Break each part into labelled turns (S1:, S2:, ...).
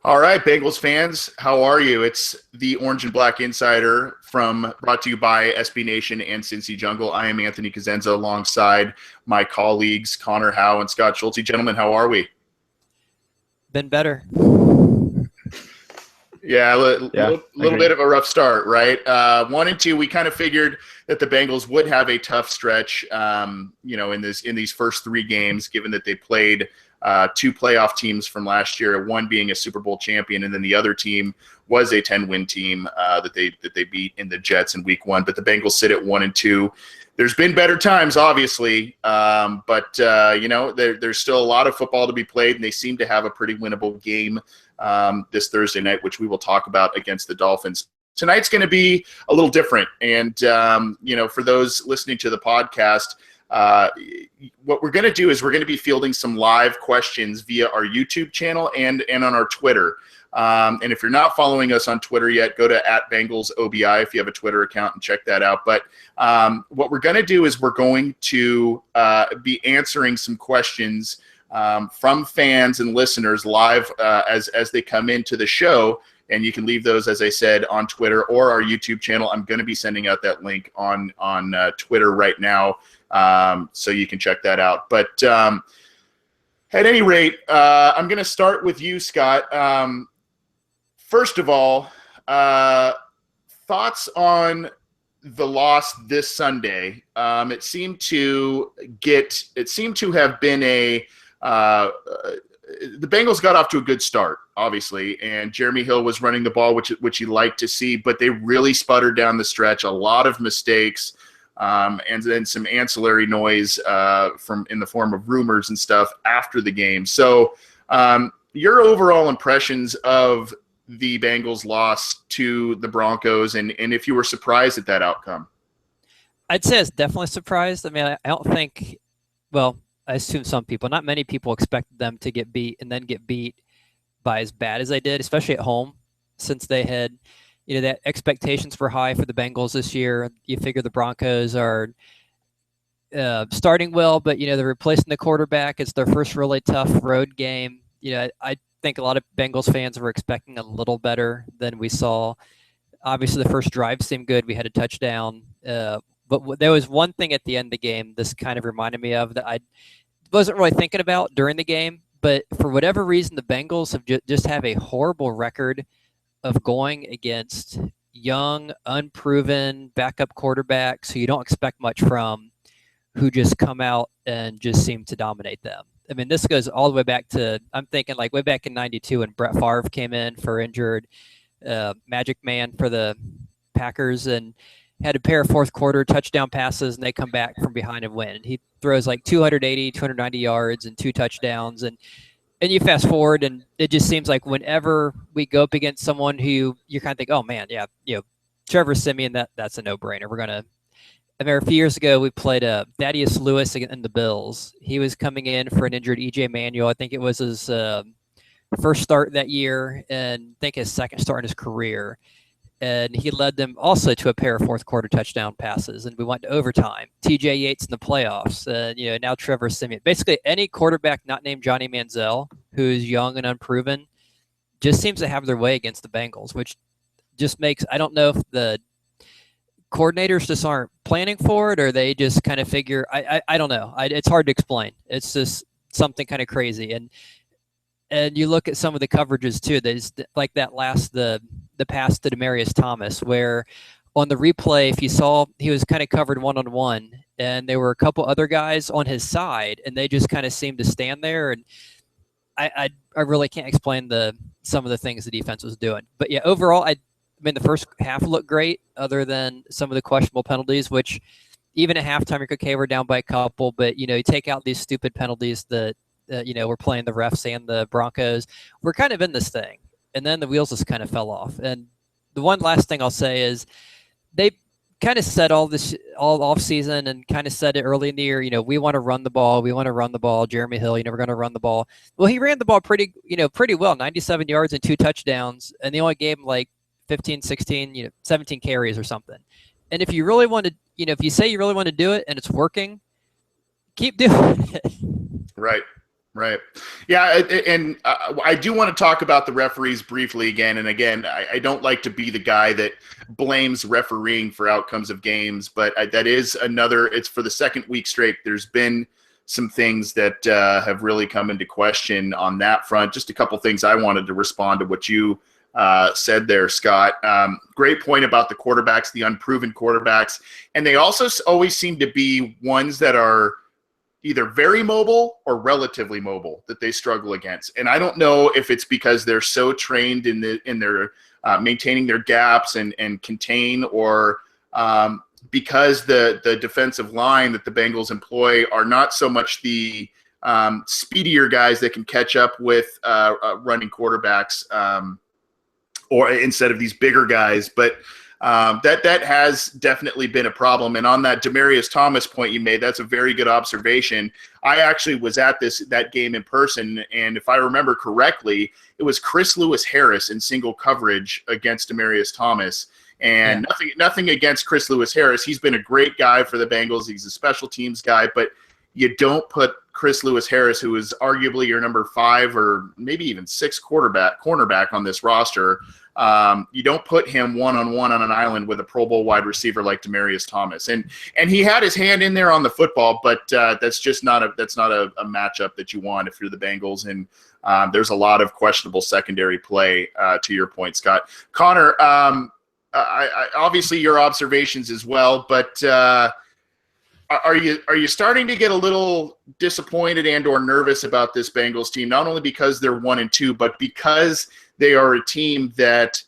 S1: All right, Bengals fans, how are you? It's the Orange and Black Insider brought to you by SB Nation and Cincy Jungle. I am Anthony Cosenza alongside my colleagues Connor Howe and Scott Schulte. Gentlemen, how are we?
S2: Been better.
S1: Yeah, a little bit of a rough start, right? 1 and 2, we kind of figured that the Bengals would have a tough stretch, in these first 3 games, given that they played 2 playoff teams from last year, one being a Super Bowl champion, and then the other team was a 10-win team that they beat in the Jets in Week 1. But the Bengals sit at 1 and 2. There's been better times, obviously, but there's still a lot of football to be played, and they seem to have a pretty winnable game this Thursday night, which we will talk about against the Dolphins. Tonight's going to be a little different, and for those listening to the podcast, what we're going to do is we're going to be fielding some live questions via our YouTube channel and on our Twitter. And if you're not following us on Twitter yet, go to @BengalsOBI if you have a Twitter account and check that out. But what we're going to do is we're going to be answering some questions from fans and listeners live as they come into the show. And you can leave those, as I said, on Twitter or our YouTube channel. I'm going to be sending out that link on Twitter right now, so you can check that out. But at any rate, I'm going to start with you, Scott. First of all, thoughts on the loss this Sunday. It seemed to have been the Bengals got off to a good start, obviously, and Jeremy Hill was running the ball, which you like to see, but they really sputtered down the stretch. A lot of mistakes, and then some ancillary noise in the form of rumors and stuff after the game. So, your overall impressions of the Bengals' loss to the Broncos, and if you were surprised at that outcome?
S2: I'd say I was definitely surprised. I mean, I don't think, well, I assume some people, not many people, expected them to get beat and then get beat by as bad as they did, especially at home, since they had, that expectations were high for the Bengals this year. You figure the Broncos are starting well, but, they're replacing the quarterback. It's their first really tough road game. I think a lot of Bengals fans were expecting a little better than we saw. Obviously, the first drive seemed good. We had a touchdown. But there was one thing at the end of the game this kind of reminded me of that I wasn't really thinking about during the game, but for whatever reason, the Bengals have just have a horrible record of going against young, unproven backup quarterbacks who you don't expect much from, who just come out and just seem to dominate them. I mean, this goes all the way back to, I'm thinking like way back in '92 when Brett Favre came in for injured Magic Man for the Packers and had a pair of fourth quarter touchdown passes, and they come back from behind and win. He throws like 280, 290 yards and 2 touchdowns. And you fast forward, and it just seems like whenever we go up against someone who you kind of think, oh, man, yeah, Trevor Siemian, that's a no-brainer. I remember a few years ago, we played Thaddeus Lewis in the Bills. He was coming in for an injured E.J. Manuel. I think it was his first start that year, and I think his second start in his career. And he led them also to a pair of fourth quarter touchdown passes, and we went to overtime. TJ Yates in the playoffs, now Trevor Siemian. Basically, any quarterback not named Johnny Manziel, who's young and unproven, just seems to have their way against the Bengals, which just makes, I don't know if the coordinators just aren't planning for it, or they just kind of figure, I don't know. It's hard to explain. It's just something kind of crazy. And you look at some of the coverages too. There's like that the pass to Demaryius Thomas, where on the replay, if you saw, he was kind of covered one-on-one, and there were a couple other guys on his side, and they just kind of seemed to stand there. And I really can't explain some of the things the defense was doing. But yeah, overall, I mean, the first half looked great, other than some of the questionable penalties, which even at halftime, you're okay, we're down by a couple, but you take out these stupid penalties that we're playing the refs and the Broncos. We're kind of in this thing. And then the wheels just kind of fell off. And the one last thing I'll say is they kind of said all off season and kind of said it early in the year, we want to run the ball. We want to run the ball. Jeremy Hill, we're going to run the ball. Well, he ran the ball pretty well, 97 yards and 2 touchdowns. And they only gave him like 15, 16, 17 carries or something. And if you really want to, if you say you really want to do it and it's working, keep doing it.
S1: Right. Right. Yeah, and I do want to talk about the referees briefly again. And again, I don't like to be the guy that blames refereeing for outcomes of games, but that is another. It's for the second week straight. There's been some things that have really come into question on that front. Just a couple things I wanted to respond to what you said there, Scott. Great point about the quarterbacks, the unproven quarterbacks, and they also always seem to be ones that are either very mobile or relatively mobile that they struggle against. And I don't know if it's because they're so trained in their maintaining their gaps and contain, or because the defensive line that the Bengals employ are not so much the speedier guys that can catch up with running quarterbacks, or instead of these bigger guys, but that has definitely been a problem. And on that Demaryius Thomas point you made, that's a very good observation. I actually was at that game in person, and if I remember correctly, it was Chris Lewis-Harris in single coverage against Demaryius Thomas. And nothing against Chris Lewis-Harris. He's been a great guy for the Bengals. He's a special teams guy, but you don't put Chris Lewis-Harris, who is arguably your number 5 or maybe even 6 cornerback on this roster. You don't put him one-on-one on an island with a Pro Bowl wide receiver like Demaryius Thomas. And he had his hand in there on the football, but that's just not a matchup that you want if you're the Bengals. And there's a lot of questionable secondary play, to your point, Scott. Connor, I obviously your observations as well, but are you starting to get a little disappointed and or nervous about this Bengals team, not only because they're 1-2, but because they are a team that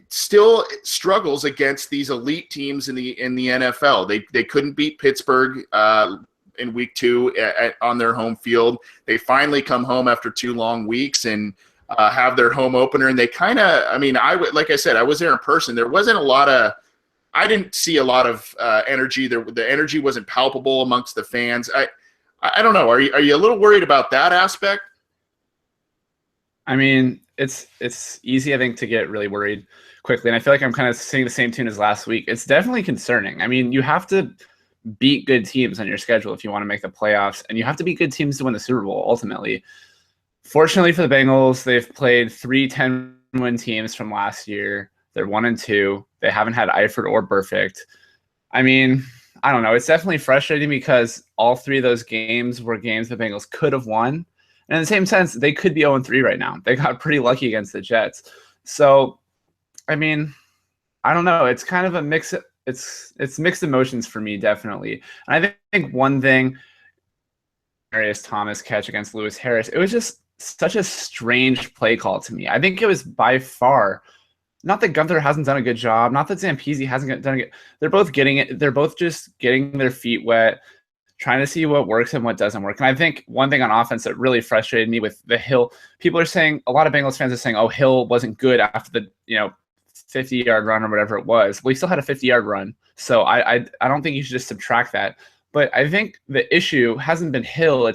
S1: still struggles against these elite teams in the NFL? They couldn't beat Pittsburgh in week 2 on their home field. They finally come home after 2 long weeks and have their home opener, and they kind of, like I said, I was there in person. There wasn't a lot of, I didn't see a lot of energy. The energy wasn't palpable amongst the fans. I don't know. Are you a little worried about that aspect?
S3: I mean, it's easy, I think, to get really worried quickly, and I feel like I'm kind of singing the same tune as last week. It's definitely concerning. I mean, you have to beat good teams on your schedule if you want to make the playoffs, and you have to beat good teams to win the Super Bowl, ultimately. Fortunately for the Bengals, they've played 3 10-win teams from last year. They're 1-2. They haven't had Eifert or Perfect. I mean, I don't know. It's definitely frustrating because all 3 of those games were games the Bengals could have won. And in the same sense, they could be 0-3 right now. They got pretty lucky against the Jets. So, I mean, I don't know. It's kind of a mix. It's mixed emotions for me, definitely. And I think one thing, Demaryius Thomas catch against Lewis-Harris, it was just such a strange play call to me. I think it was by far, not that Gunther hasn't done a good job, not that Zampese hasn't done it. They're both getting it. They're both just getting their feet wet, trying to see what works and what doesn't work. And I think one thing on offense that really frustrated me with the Hill, people are saying, a lot of Bengals fans are saying, oh, Hill wasn't good after the 50-yard run or whatever it was. Well, he still had a 50-yard run. So I don't think you should just subtract that. But I think the issue hasn't been Hill.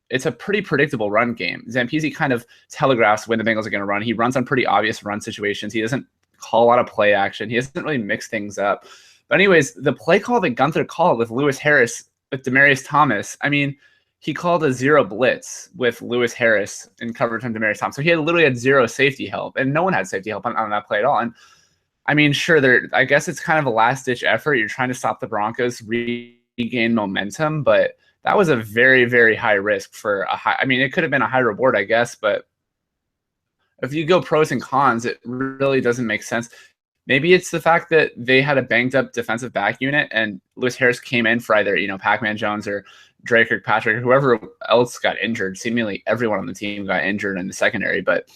S3: It's a pretty predictable run game. Zampese kind of telegraphs when the Bengals are going to run. He runs on pretty obvious run situations. He doesn't call a lot of play action. He doesn't really mix things up. But anyways, the play call that Gunther called with Lewis-Harris, with Demaryius Thomas, I mean, he called a 0 blitz with Lewis-Harris in coverage from Demaryius Thomas. So he literally had 0 safety help, and no one had safety help on that play at all. And I mean, sure, I guess it's kind of a last-ditch effort. You're trying to stop the Broncos, regain momentum, but that was a very, very high risk for a high. I mean, it could have been a high reward, I guess, but if you go pros and cons, it really doesn't make sense. Maybe it's the fact that they had a banged up defensive back unit and Lewis-Harris came in for either, Pac-Man Jones or Dre Kirkpatrick or whoever else got injured. Seemingly everyone on the team got injured in the secondary, but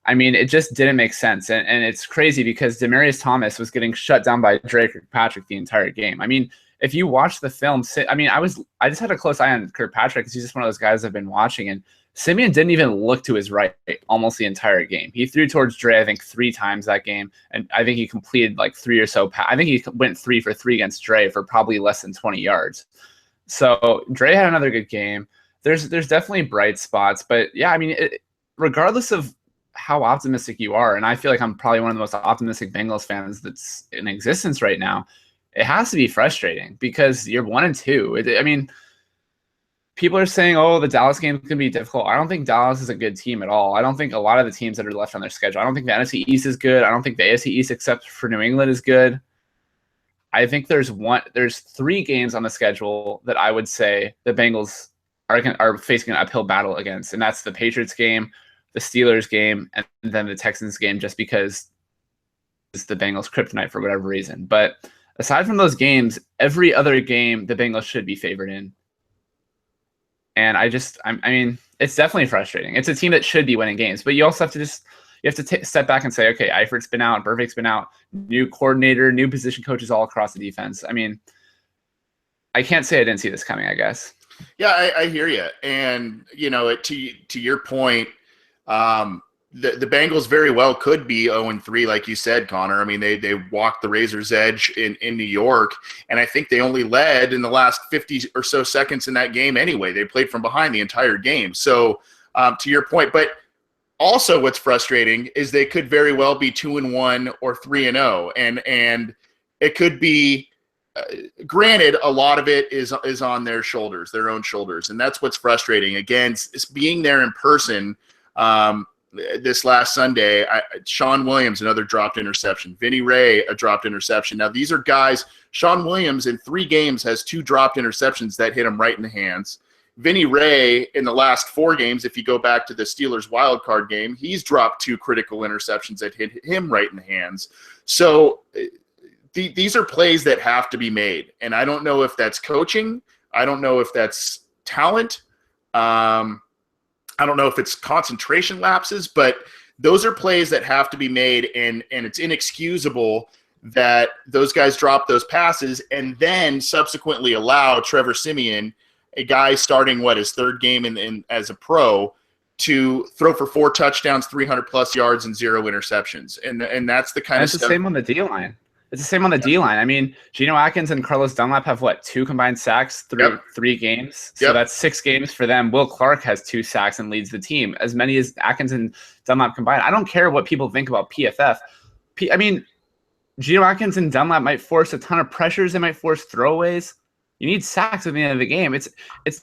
S3: I mean, it just didn't make sense. And it's crazy because Demaryius Thomas was getting shut down by Dre Kirkpatrick the entire game. I mean, if you watch the film, I just had a close eye on Kirkpatrick because he's just one of those guys I've been watching, and Simeon didn't even look to his right almost the entire game. He threw towards Dre, I think, 3 times that game, and I think he completed like 3 or so. I think he went 3 for 3 against Dre for probably less than 20 yards. So Dre had another good game. There's definitely bright spots, but yeah, I mean, regardless of how optimistic you are, and I feel like I'm probably one of the most optimistic Bengals fans that's in existence right now, it has to be frustrating because you're 1-2. I mean, people are saying, oh, the Dallas game can be difficult. I don't think Dallas is a good team at all. I don't think a lot of the teams that are left on their schedule. I don't think the NFC East is good. I don't think the AFC East, except for New England, is good. I think there's 3 games on the schedule that I would say the Bengals are facing an uphill battle against, and that's the Patriots game, the Steelers game, and then the Texans game, just because it's the Bengals' kryptonite for whatever reason. But aside from those games, every other game the Bengals should be favored in. And I mean, it's definitely frustrating. It's a team that should be winning games, but you also have to step back and say, okay, Eifert's been out, Burfict's been out, new coordinator, new position coaches all across the defense. I mean, I can't say I didn't see this coming, I guess.
S1: Yeah, I hear you. And, to your point, the Bengals very well could be 0-3, like you said, Connor. I mean, they walked the razor's edge in New York, and I think they only led in the last 50 or so seconds in that game anyway. They played from behind the entire game. So, to your point, but also what's frustrating is they could very well be 2-1 or 3-0, and it could be. Granted, a lot of it is on their shoulders, their own shoulders, and that's what's frustrating. Again, it's being there in person. This last Sunday, Sean Williams, another dropped interception. Vinny Ray, a dropped interception. Now, these are guys, Sean Williams in 3 games has 2 dropped interceptions that hit him right in the hands. Vinny Ray, in the last 4 games, if you go back to the Steelers wild card game, he's dropped 2 critical interceptions that hit him right in the hands. So these are plays that have to be made. And I don't know if that's coaching. I don't know if that's talent. I don't know if it's concentration lapses, but those are plays that have to be made, and it's inexcusable that those guys drop those passes and then subsequently allow Trevor Siemian, a guy starting his 3rd game in as a pro, to throw for 4 touchdowns, 300+ yards, and 0 interceptions. And that's the kind of stuff.
S3: It's the same on the D line. It's the same on the D line. I mean, Geno Atkins and Carlos Dunlap have 2 combined sacks through 3 games. So that's 6 games for them. Will Clark has 2 sacks and leads the team, as many as Atkins and Dunlap combined. I don't care what people think about PFF. I mean, Geno Atkins and Dunlap might force a ton of pressures. They might force throwaways. You need sacks at the end of the game. It's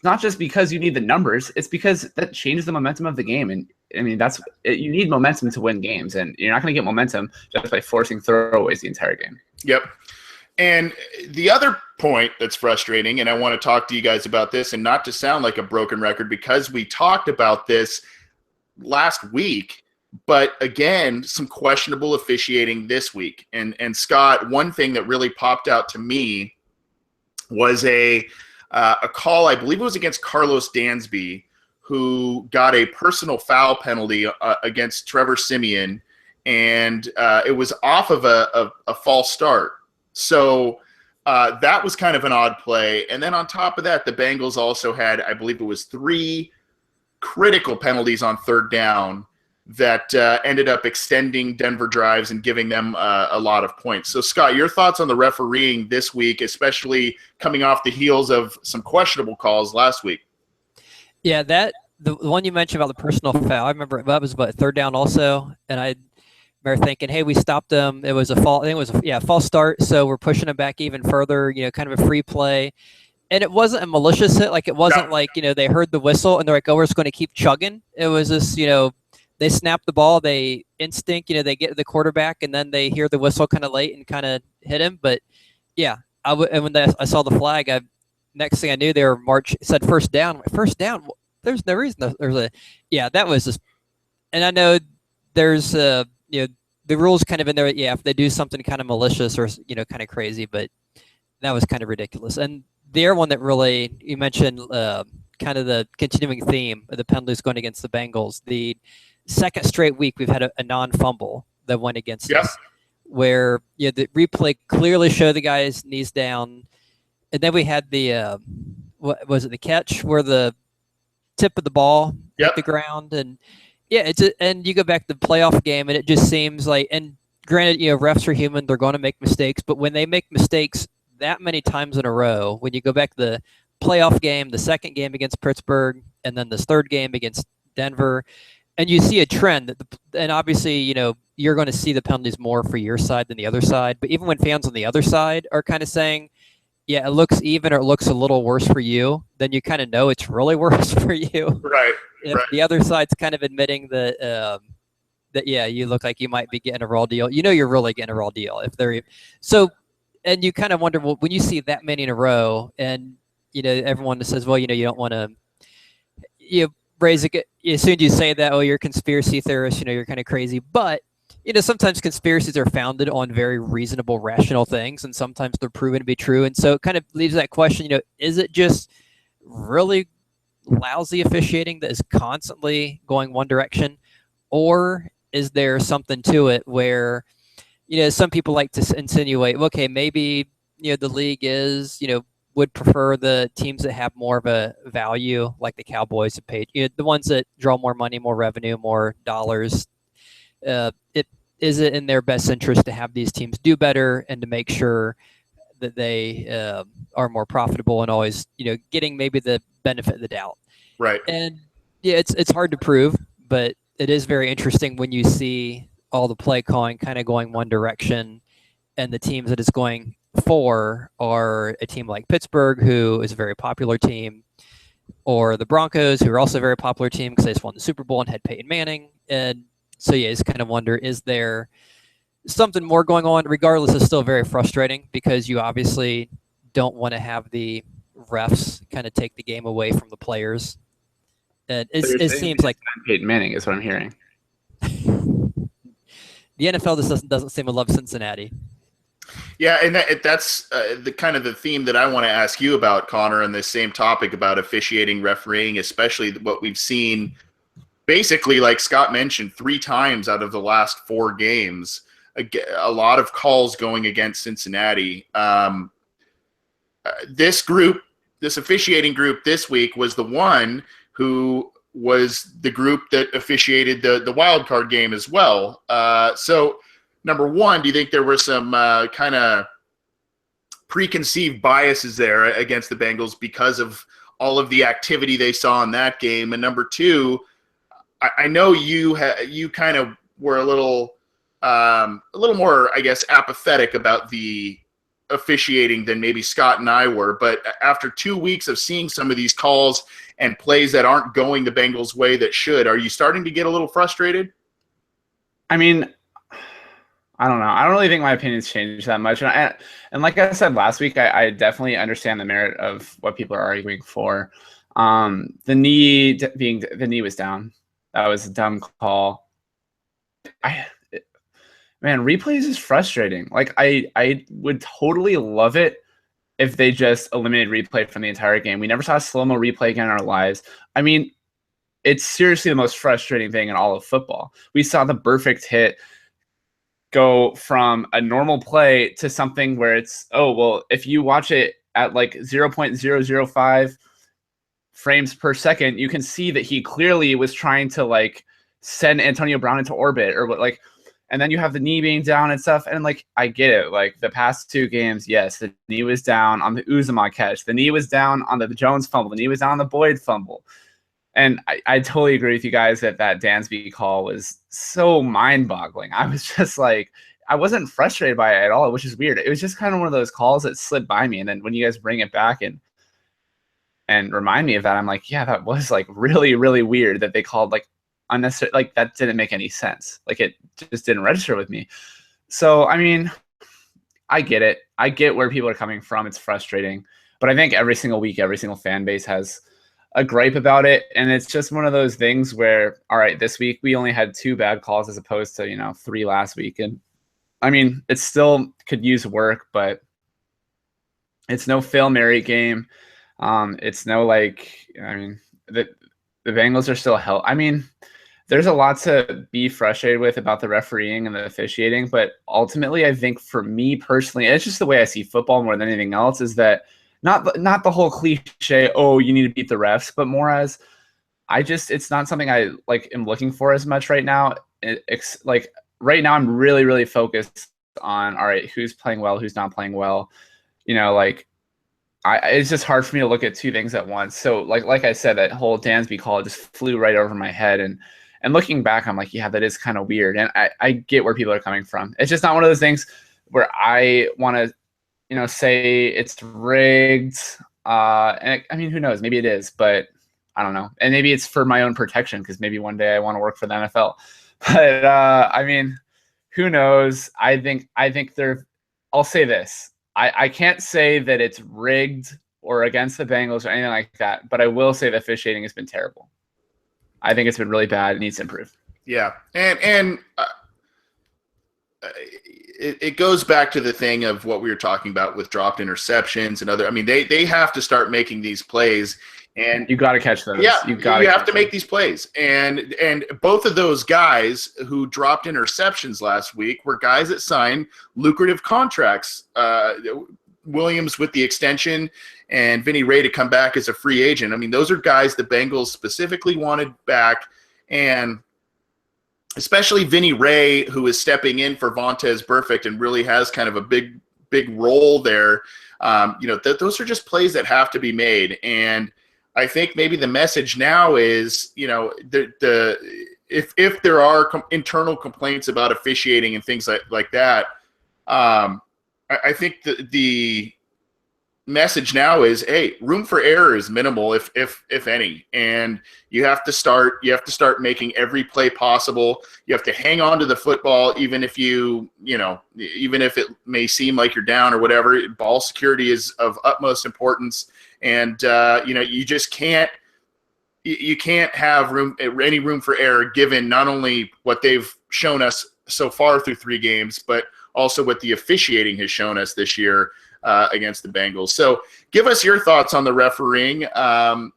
S3: not just because you need the numbers. It's because that changes the momentum of the game. And I mean, you need momentum to win games, and you're not going to get momentum just by forcing throwaways the entire game.
S1: Yep. And the other point that's frustrating, and I want to talk to you guys about this, and not to sound like a broken record, because we talked about this last week, but again, some questionable officiating this week. And Scott, one thing that really popped out to me was a call, I believe it was against Carlos Dansby, who got a personal foul penalty against Trevor Siemian, and it was off of a false start. So that was kind of an odd play. And then on top of that, the Bengals also had, I believe it was 3 critical penalties on 3rd down that ended up extending Denver drives and giving them a lot of points. So, Scott, your thoughts on the refereeing this week, especially coming off the heels of some questionable calls last week?
S2: Yeah, the one you mentioned about the personal foul, I remember that was about 3rd down also, and I remember thinking, hey, we stopped them. It was a false. I think it was a false start, so we're pushing them back even further. Kind of a free play, and it wasn't a malicious hit. Like, it wasn't like they heard the whistle and they're like, oh, we're just going to keep chugging. It was just they snap the ball, they instinct, they get to the quarterback, and then they hear the whistle kind of late and kind of hit him. But yeah, and when I saw the flag, next thing I knew, they were said first down. First down. There's no reason. That was just, and I know there's the rules kind of in there. Yeah, if they do something kind of malicious or kind of crazy, but that was kind of ridiculous. And the other one that really you mentioned, kind of the continuing theme of the penalties going against the Bengals. The second straight week we've had a non-fumble that went against us, where the replay clearly showed the guy's knees down, and then we had the what was it, the catch where the tip of the ball hit the ground, and and you go back to the playoff game, and it just seems like, and granted, refs are human, they're going to make mistakes, but when they make mistakes that many times in a row, when you go back to the playoff game, the second game against Pittsburgh, and then this 3rd game against Denver, and you see a trend and obviously, you're going to see the penalties more for your side than the other side. But even when fans on the other side are kind of saying, yeah, it looks even or it looks a little worse for you, then you kind of know it's really worse for you.
S1: Right.
S2: If the other side's kind of admitting that yeah, you look like you might be getting a raw deal, you know you're really getting a raw deal if they're so. And you kind of wonder, well, when you see that many in a row, and everyone says, well, you don't want to raise a as soon as you say that, oh, you're a conspiracy theorist, you're kind of crazy. But sometimes conspiracies are founded on very reasonable, rational things, and sometimes they're proven to be true. And so it kind of leaves that question, is it just really lousy officiating that is constantly going one direction, or is there something to it where some people like to insinuate, okay, maybe the league is would prefer the teams that have more of a value, like the Cowboys, that paid the ones that draw more money, more revenue, more dollars. Is it in their best interest to have these teams do better and to make sure that they are more profitable and always getting maybe the benefit of the doubt.
S1: Right.
S2: And yeah, it's hard to prove, but it is very interesting when you see all the play calling kind of going one direction, and the teams that it's going for are a team like Pittsburgh, who is a very popular team, or the Broncos, who are also a very popular team because they just won the Super Bowl and had Peyton Manning. And so yeah, it's kind of wonder, is there something more going on? Regardless, it's still very frustrating because you obviously don't want to have the refs kind of take the game away from the players. And it seems like
S3: Peyton Manning is what I'm hearing.
S2: The NFL just doesn't seem to love Cincinnati.
S1: Yeah, and that's the kind of the theme that I want to ask you about, Connor, on this same topic about officiating, refereeing, especially what we've seen basically, like Scott mentioned, 3 times out of the last 4 games, a lot of calls going against Cincinnati. This officiating group this week was the one who was the group that officiated the wild card game as well. So, number one, do you think there were some kind of preconceived biases there against the Bengals because of all of the activity they saw in that game? And number two, I know you kind of were a little more, I guess, apathetic about the officiating than maybe Scott and I were. But after 2 weeks of seeing some of these calls and plays that aren't going the Bengals' way that should, are you starting to get a little frustrated?
S3: I mean, I don't know. I don't really think my opinion's changed that much. And like I said last week, I definitely understand the merit of what people are arguing for. The knee was down. That was a dumb call. Man, replays is frustrating. Like I would totally love it if they just eliminated replay from the entire game. We never saw a slow-mo replay again in our lives. I mean, it's seriously the most frustrating thing in all of football. We saw the perfect hit go from a normal play to something where it's, oh, well, if you watch it at like 0.005 frames per second, you can see that he clearly was trying to like send Antonio Brown into orbit or what, like, and then you have the knee being down and stuff. And like, I get it. Like the past 2 games, yes, the knee was down on the Uzomah catch. The knee was down on the Jones fumble. The knee was down on the Boyd fumble. And I totally agree with you guys that Dansby call was so mind-boggling. I was just like, I wasn't frustrated by it at all, which is weird. It was just kind of one of those calls that slid by me. And then when you guys bring it back and remind me of that, I'm like, yeah, that was like really, really weird that they called like unnecessary. Like that didn't make any sense. Like it just didn't register with me. So, I mean, I get it. I get where people are coming from. It's frustrating. But I think every single week, every single fan base has a gripe about it, and it's just one of those things where, all right, this week we only had 2 bad calls as opposed to 3 last week, and I mean it still could use work, but it's no Fail Mary game. It's no like, I mean the Bengals are still held. I mean, there's a lot to be frustrated with about the refereeing and the officiating, but ultimately I think for me personally, it's just the way I see football more than anything else, is that not the whole cliche, oh, you need to beat the refs, but more as it's not something I like am looking for as much right now. Like right now I'm really, really focused on, all right, who's playing well, who's not playing well. Like it's just hard for me to look at 2 things at once. So like I said, that whole Dansby call just flew right over my head. And looking back, I'm like, yeah, that is kind of weird. And I get where people are coming from. It's just not one of those things where I want to say it's rigged. And I mean, who knows? Maybe it is, but I don't know. And maybe it's for my own protection because maybe one day I want to work for the NFL. But I mean, who knows? I think I'll say this. I can't say that it's rigged or against the Bengals or anything like that, but I will say the officiating has been terrible. I think it's been really bad. It needs to improve.
S1: Yeah, and it goes back to the thing of what we were talking about with dropped interceptions and other. I mean, they have to start making these plays, and
S3: you got to catch those.
S1: Yeah, you have to make these plays, and both of those guys who dropped interceptions last week were guys that signed lucrative contracts. Williams with the extension, and Vinny Ray to come back as a free agent. I mean, those are guys the Bengals specifically wanted back, and especially Vinny Ray, who is stepping in for Vontaze Burfict and really has kind of a big role there. Those are just plays that have to be made. And I think maybe the message now is, if there are internal complaints about officiating and things like that, I think the message now is, hey, room for error is minimal, if any, and you have to start making every play possible. You have to hang on to the football, even if even if it may seem like you're down or whatever. Ball security is of utmost importance, and you just can't have any room for error, given not only what they've shown us so far through 3 games, but also what the officiating has shown us this year against the Bengals. So give us your thoughts on the refereeing.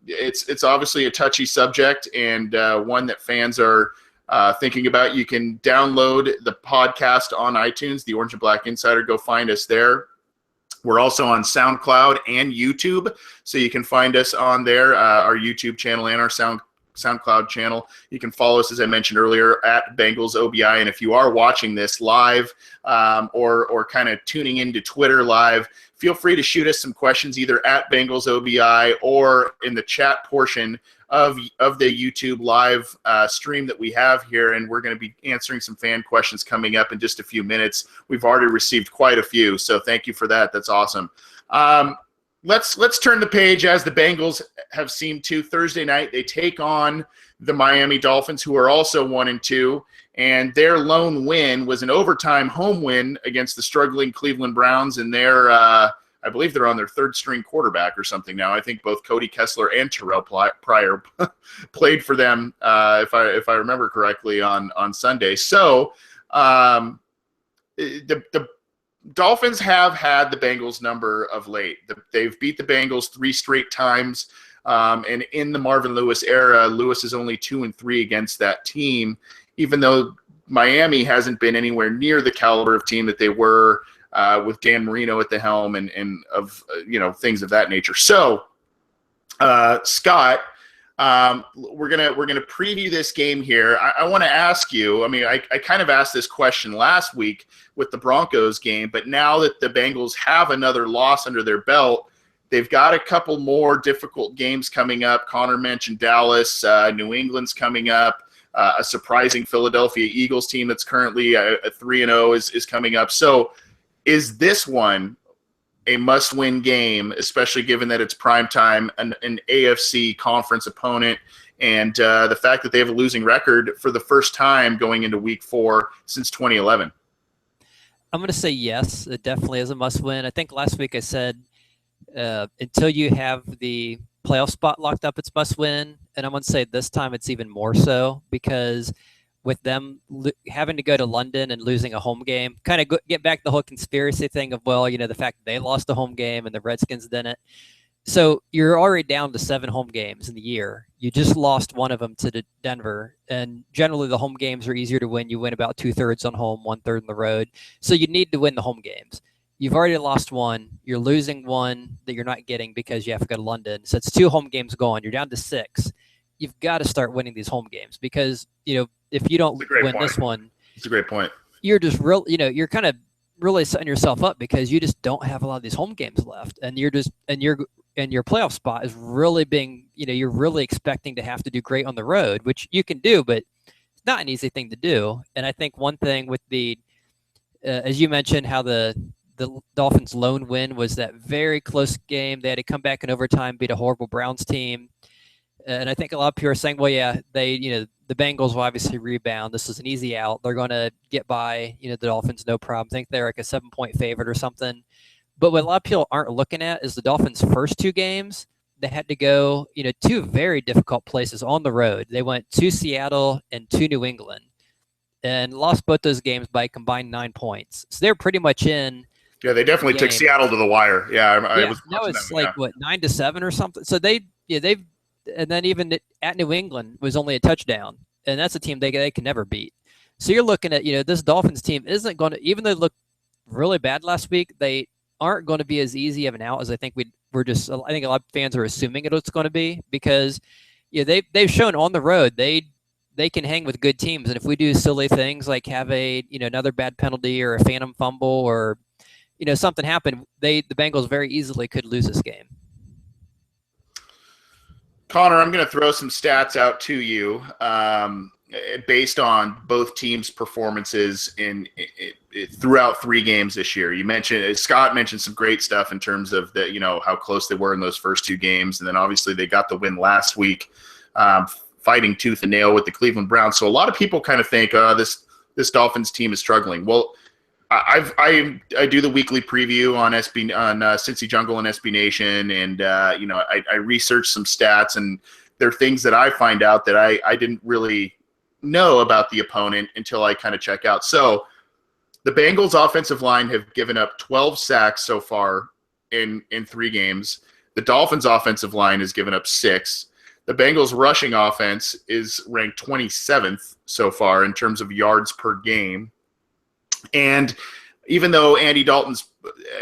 S1: It's obviously a touchy subject, and one that fans are thinking about. You can download the podcast on iTunes, the Orange and Black Insider. Go find us there. We're also on SoundCloud and YouTube, so you can find us on there, our YouTube channel and our SoundCloud channel. You can follow us, as I mentioned earlier, at Bengals OBI. And if you are watching this live or kind of tuning into Twitter live, feel free to shoot us some questions either at Bengals OBI or in the chat portion of the YouTube live stream that we have here. And we're going to be answering some fan questions coming up in just a few minutes. We've already received quite a few, so thank you for that. That's awesome. Let's turn the page, as the Bengals have seemed to. Thursday night, they take on the Miami Dolphins, who are also 1-2, and their lone win was an overtime home win against the struggling Cleveland Browns, and I believe they're on their 3rd-string quarterback or something now. I think both Cody Kessler and Terrell Pryor played for them, if I remember correctly, on Sunday. So the Dolphins have had the Bengals number of late. They've beat the Bengals 3 straight times, and in the Marvin Lewis era, Lewis is only 2-3 against that team, even though Miami hasn't been anywhere near the caliber of team that they were with Dan Marino at the helm and of things of that nature. So, Scott, we're gonna preview this game here. I want to ask you. I mean, I kind of asked this question last week with the Broncos game, but now that the Bengals have another loss under their belt, they've got a couple more difficult games coming up. Connor mentioned Dallas, New England's coming up. A surprising Philadelphia Eagles team that's currently a 3-0 is coming up. So, is this one a must-win game, especially given that it's primetime, an AFC conference opponent, and the fact that they have a losing record for the first time going into Week 4 since 2011?
S2: I'm going to say yes. It definitely is a must-win. I think last week I said until you have the playoff spot locked up, it's must-win. And I'm going to say this time it's even more so, because with them having to go to London and losing a home game, kind of get back the whole conspiracy thing of, the fact that they lost a home game and the Redskins didn't. So you're already down to 7 home games in the year. You just lost one of them to Denver. And generally the home games are easier to win. You win about 2/3 on home, 1/3 on the road. So you need to win the home games. You've already lost one. You're losing one that you're not getting because you have to go to London. So it's 2 home games gone. You're down to 6. You've got to start winning these home games because, if you don't win this one,
S1: it's a great point.
S2: You're just you're kind of really setting yourself up because you just don't have a lot of these home games left, and your playoff spot is really being, you're really expecting to have to do great on the road, which you can do, but it's not an easy thing to do. And I think one thing with the, as you mentioned, how the the Dolphins' lone win was that very close game. They had to come back in overtime, beat a horrible Browns team. And I think a lot of people are saying, well, yeah, the Bengals will obviously rebound. This is an easy out. They're going to get by, the Dolphins, no problem. I think they're like a 7-point favorite or something. But what a lot of people aren't looking at is the Dolphins' first two games. They had to go, two very difficult places on the road. They went to Seattle and to New England and lost both those games by a combined 9 points. So they're pretty much in.
S1: Yeah, they definitely took Seattle to the wire. Yeah, I was.
S2: No, it's like what 9-7 or something. So they've, and then even at New England was only a touchdown, and that's a team they can never beat. So you're looking at this Dolphins team isn't going to, even though they looked really bad last week, they aren't going to be as easy of an out as I think I think a lot of fans are assuming it's going to be, because they've shown on the road they can hang with good teams, and if we do silly things like have a another bad penalty or a phantom fumble or something happen, the Bengals very easily could lose this game.
S1: Connor, I'm going to throw some stats out to you based on both teams' performances throughout 3 games this year. Scott mentioned some great stuff in terms of how close they were in those first 2 games, and then obviously they got the win last week, fighting tooth and nail with the Cleveland Browns. So a lot of people kind of think this Dolphins team is struggling. Well, I do the weekly preview on Cincy Jungle and SB Nation, and I research some stats, and there are things that I find out that I didn't really know about the opponent until I kind of check out. So the Bengals offensive line have given up 12 sacks so far in 3 games. The Dolphins offensive line has given up 6. The Bengals rushing offense is ranked 27th so far in terms of yards per game. And even though Andy Dalton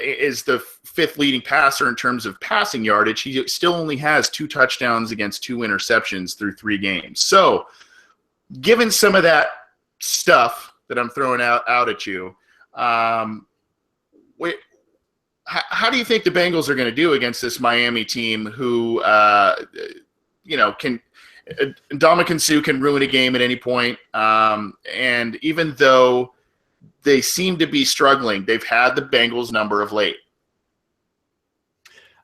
S1: is the 5th leading passer in terms of passing yardage, he still only has 2 touchdowns against 2 interceptions through 3 games. So given some of that stuff that I'm throwing out at you, how do you think the Bengals are going to do against this Miami team who, Ndamukong Suh can ruin a game at any point. And even though they seem to be struggling, they've had the Bengals number of late.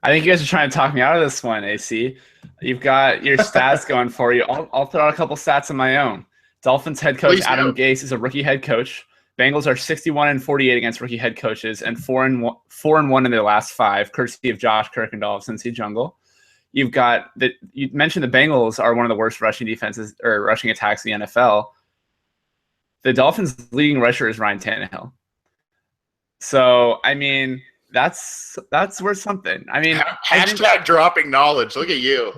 S3: I think you guys are trying to talk me out of this one, AC. You've got your stats going for you. I'll throw out a couple stats of my own. Dolphins head coach Adam Gase is a rookie head coach. Bengals are 61-48 against rookie head coaches and 4-1 in their last 5, courtesy of Josh Kirkendall of Cincy Jungle. You mentioned the Bengals are one of the worst rushing defenses or rushing attacks in the NFL. The Dolphins' leading rusher is Ryan Tannehill. So, I mean, that's worth something. I mean,
S1: hashtag dropping knowledge. Look at you.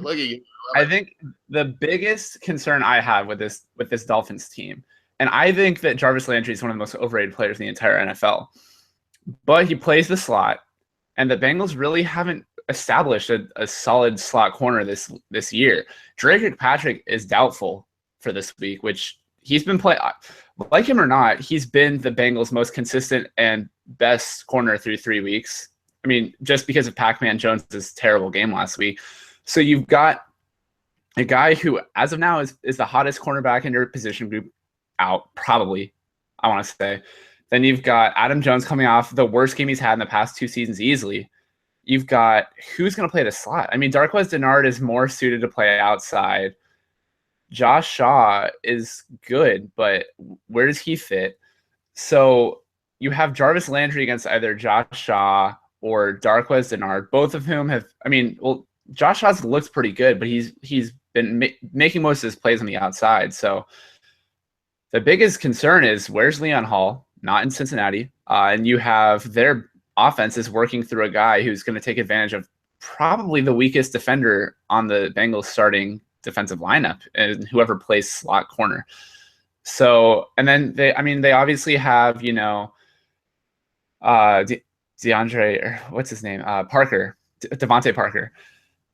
S3: I think the biggest concern I have with this Dolphins team, and I think that Jarvis Landry is one of the most overrated players in the entire NFL, but he plays the slot, and the Bengals really haven't established a solid slot corner this year. Drake Patrick is doubtful for this week, which he's been playing. Like him or not, he's been the Bengals' most consistent and best corner through 3 weeks. I mean, just because of Pac-Man Jones' terrible game last week. So you've got a guy who, as of now, is the hottest cornerback in your position group out, probably, I want to say. Then you've got Adam Jones coming off the worst game he's had in the past 2 seasons easily. You've got who's going to play the slot? I mean, Darqueze Dennard is more suited to play outside. Josh Shaw is good, but where does he fit? So you have Jarvis Landry against either Josh Shaw or Darqueze Dennard, both of whom have, Josh Shaw's looks pretty good, but he's been making most of his plays on the outside. So the biggest concern is where's Leon Hall? Not in Cincinnati. And you have their offense is working through a guy who's going to take advantage of probably the weakest defender on the Bengals starting defensive lineup and whoever plays slot corner. So, and then they obviously have, DeAndre, or what's his name? Devontae Parker.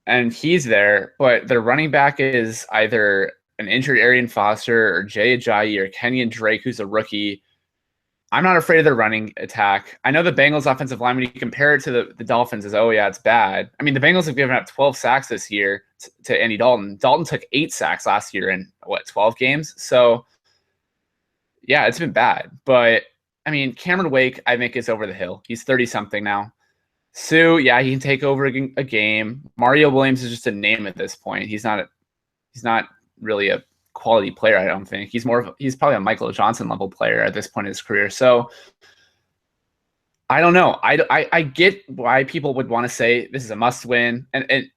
S3: And he's there, but their running back is either an injured Arian Foster or Jay Ajayi or Kenyon Drake, who's a rookie. I'm not afraid of their running attack. I know the Bengals offensive line, when you compare it to the Dolphins, is, it's bad. I mean, the Bengals have given up 12 sacks this year to Andy Dalton. Dalton took 8 sacks last year in, 12 games? So, yeah, it's been bad. But I mean, Cameron Wake, I think, is over the hill. He's 30-something now. Sue, yeah, he can take over a game. Mario Williams is just a name at this point. He's not really a quality player, I don't think. He's probably a Michael Johnson level player at this point in his career. So I don't know. I get why people would want to say this is a must win. And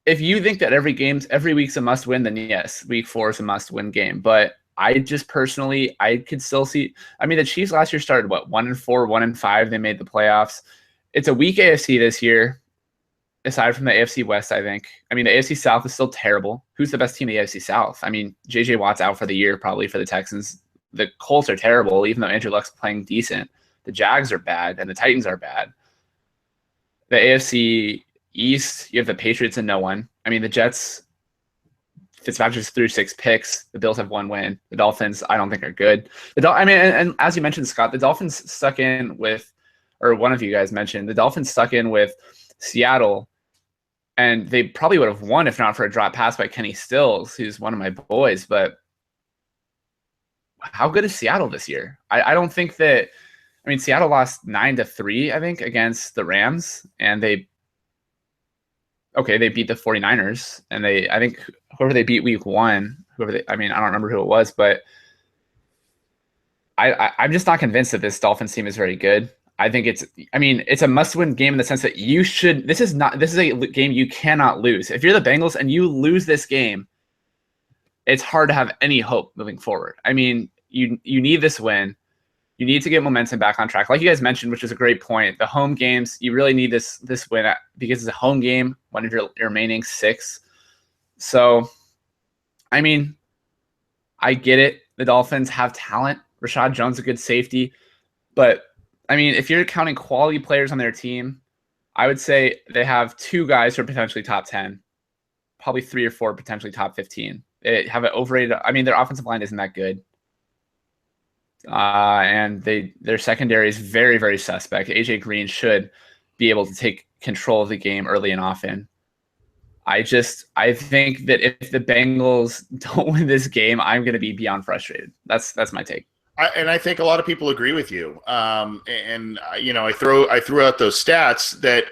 S3: if you think that every week's a must win, then yes, week 4 is a must win game. But I just personally, I could still see. I mean, the Chiefs last year started 1-4, 1-5. They made the playoffs. It's a weak AFC this year, aside from the AFC West, I think. I mean, the AFC South is still terrible. Who's the best team in the AFC South? I mean, J.J. Watt's out for the year, probably for the Texans. The Colts are terrible, even though Andrew Luck's playing decent. The Jags are bad, and the Titans are bad. The AFC East, you have the Patriots and no one. I mean, the Jets, Fitzpatrick's threw 6 picks. The Bills have 1 win. The Dolphins, I don't think, are good. And as you mentioned, Scott, the Dolphins stuck in with, or one of you guys mentioned, the Dolphins stuck in with Seattle, and they probably would have won if not for a drop pass by Kenny Stills, who's one of my boys. But how good is Seattle this year? I don't think that. I mean, Seattle lost 9-3, I think, against the Rams, and they beat the 49ers, and I think whoever they beat week 1, I don't remember who it was, but I'm just not convinced that this Dolphins team is very good. I think it's a must-win game in the sense that this is a game you cannot lose. If you're the Bengals and you lose this game, it's hard to have any hope moving forward. I mean, you need this win. You need to get momentum back on track. Like you guys mentioned, which is a great point. The home games, you really need this win because it's a home game, one of your remaining 6. So, I mean, I get it. The Dolphins have talent. Rashad Jones is a good safety. But, I mean, if you're counting quality players on their team, I would say they have 2 guys who are potentially top 10, probably 3 or 4 potentially top 15. They have an overrated – I mean, their offensive line isn't that good. And their secondary is very, very suspect. AJ Green should be able to take control of the game early and often. I think that if the Bengals don't win this game, I'm going to be beyond frustrated. That's my take.
S1: I think a lot of people agree with you. I threw out those stats that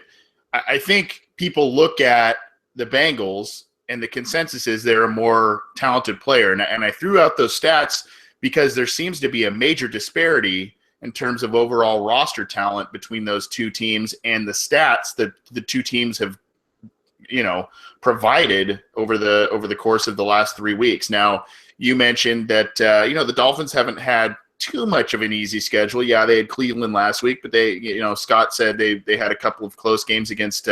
S1: I think people look at the Bengals and the consensus is they're a more talented player. And I threw out those stats because there seems to be a major disparity in terms of overall roster talent between those 2 teams and the stats that the 2 teams have, provided over the course of the last 3 weeks. Now, you mentioned that, the Dolphins haven't had too much of an easy schedule. Yeah, they had Cleveland last week, but Scott said they had a couple of close games against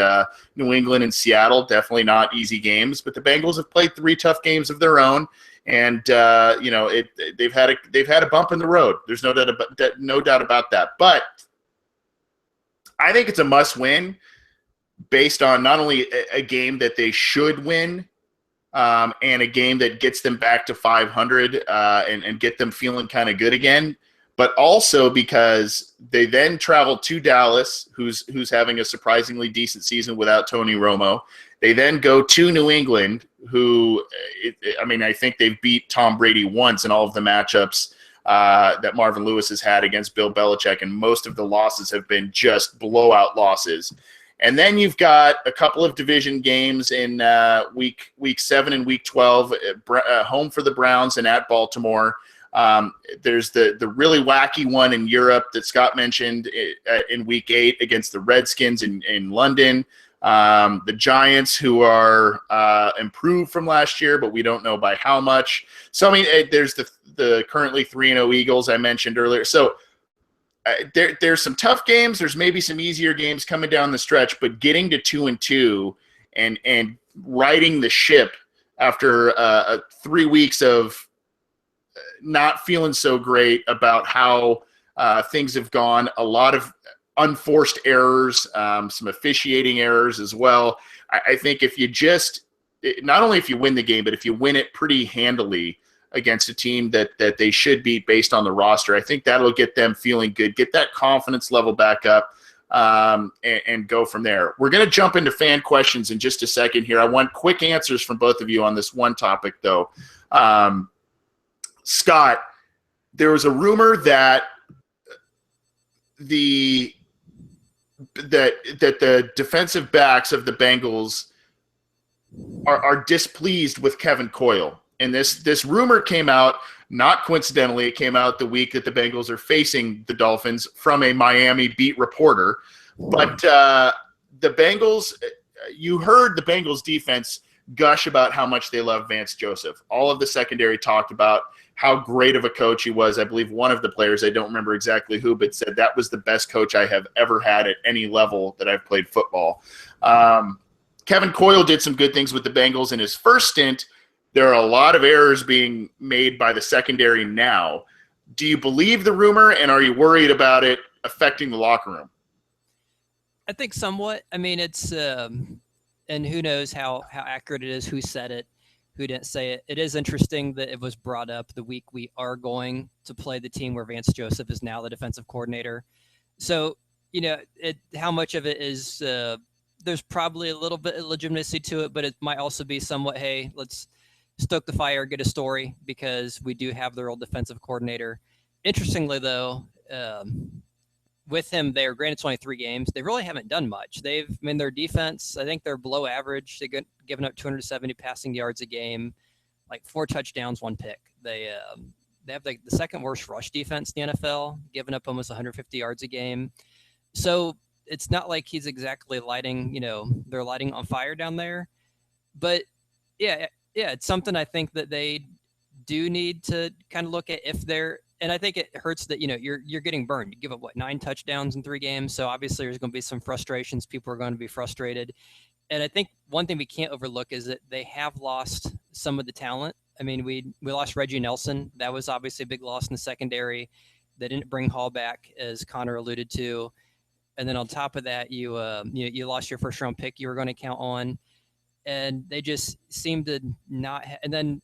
S1: New England and Seattle. Definitely not easy games, but the Bengals have played 3 tough games of their own. And they've had a bump in the road. There's no doubt about that. But I think it's a must-win based on not only a game that they should win, and a game that gets them back to 500 and get them feeling kind of good again, but also because they then travel to Dallas, who's having a surprisingly decent season without Tony Romo. They then go to New England, I think they've beat Tom Brady once in all of the matchups that Marvin Lewis has had against Bill Belichick, and most of the losses have been just blowout losses. And then you've got a couple of division games in week 7 and week 12, home for the Browns and at Baltimore. There's the really wacky one in Europe that Scott mentioned in week 8 against the Redskins in London. The Giants, who are improved from last year, but we don't know by how much. So, I mean, there's the currently 3-0 Eagles I mentioned earlier. So there's some tough games. There's maybe some easier games coming down the stretch, but getting to 2-2 and riding the ship after 3 weeks of not feeling so great about how things have gone, a lot of unforced errors, some officiating errors as well. I think if you not only if you win the game, but if you win it pretty handily against a team that they should beat based on the roster, I think that'll get them feeling good, get that confidence level back up, and go from there. We're going to jump into fan questions in just a second here. I want quick answers from both of you on this one topic, though. Scott, there was a rumor that the defensive backs of the Bengals are displeased with Kevin Coyle. And this rumor came out, not coincidentally, it came out the week that the Bengals are facing the Dolphins from a Miami beat reporter. But the Bengals, you heard the Bengals defense gush about how much they love Vance Joseph. All of the secondary talked about how great of a coach he was. I believe one of the players, I don't remember exactly who, but said that was the best coach I have ever had at any level that I've played football. Kevin Coyle did some good things with the Bengals in his first stint. There are a lot of errors being made by the secondary now. Do you believe the rumor, and are you worried about it affecting the locker room?
S2: I think somewhat. I mean, it's and who knows how accurate it is, who said it, who didn't say it. It is interesting that it was brought up the week we are going to play the team where Vance Joseph is now the defensive coordinator. So, how much of it is there's probably a little bit of legitimacy to it, but it might also be somewhat, hey, let's stoke the fire, get a story, because we do have their old defensive coordinator. Interestingly, though, with him there, granted it's only 3 games, they really haven't done much. Their defense, I think they're below average. They've given up 270 passing yards a game, like 4 touchdowns, 1 pick. They have the second worst rush defense in the NFL, giving up almost 150 yards a game. So it's not like he's exactly they're lighting on fire down there. But yeah, it's something I think that they do need to kind of look at if they're, and I think it hurts that, you're getting burned. You give up 9 touchdowns in 3 games. So obviously there's going to be some frustrations. People are going to be frustrated. And I think one thing we can't overlook is that they have lost some of the talent. I mean, we lost Reggie Nelson. That was obviously a big loss in the secondary. They didn't bring Hall back, as Connor alluded to. And then on top of that, you lost your first round pick you were going to count on. And they just seem to not and then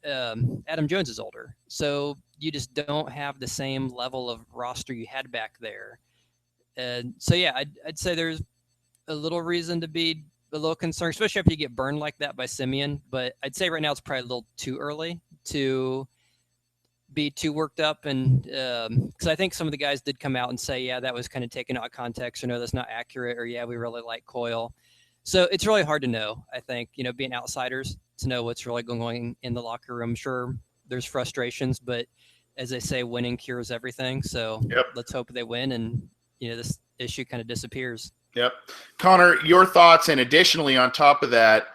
S2: Adam Jones is older. So you just don't have the same level of roster you had back there. And so, yeah, I'd say there's a little reason to be a little concerned, especially if you get burned like that by Simeon. But I'd say right now it's probably a little too early to be too worked up. And because I think some of the guys did come out and say, yeah, that was kind of taken out of context, or no, that's not accurate, or yeah, we really like Coyle. So it's really hard to know, I think, being outsiders, to know what's really going on in the locker room. I'm sure there's frustrations, but as they say, winning cures everything. So Let's hope they win and, this issue kind of disappears.
S1: Yep. Connor, your thoughts, and additionally on top of that,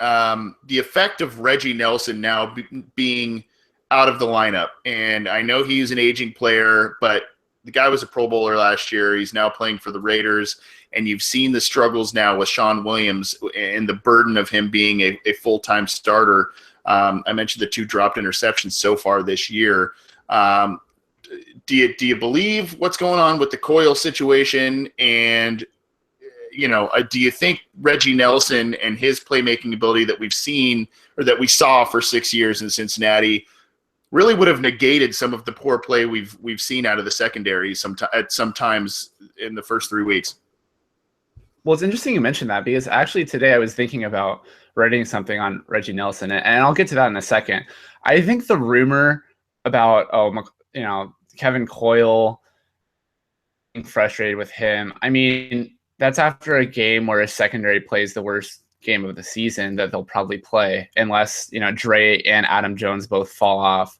S1: the effect of Reggie Nelson now being out of the lineup. And I know he's an aging player, but the guy was a Pro Bowler last year. He's now playing for the Raiders. And you've seen the struggles now with Sean Williams and the burden of him being a full-time starter. I mentioned the 2 dropped interceptions so far this year. Do you believe what's going on with the Coyle situation? And, do you think Reggie Nelson and his playmaking ability that we've seen, or that we saw for 6 years in Cincinnati, really would have negated some of the poor play we've seen out of the secondary sometimes in the first 3 weeks?
S3: Well, it's interesting you mentioned that, because actually today I was thinking about writing something on Reggie Nelson, and I'll get to that in a second. I think the rumor about, Kevin Coyle being frustrated with him, I mean, that's after a game where his secondary plays the worst game of the season that they'll probably play, unless, Dre and Adam Jones both fall off.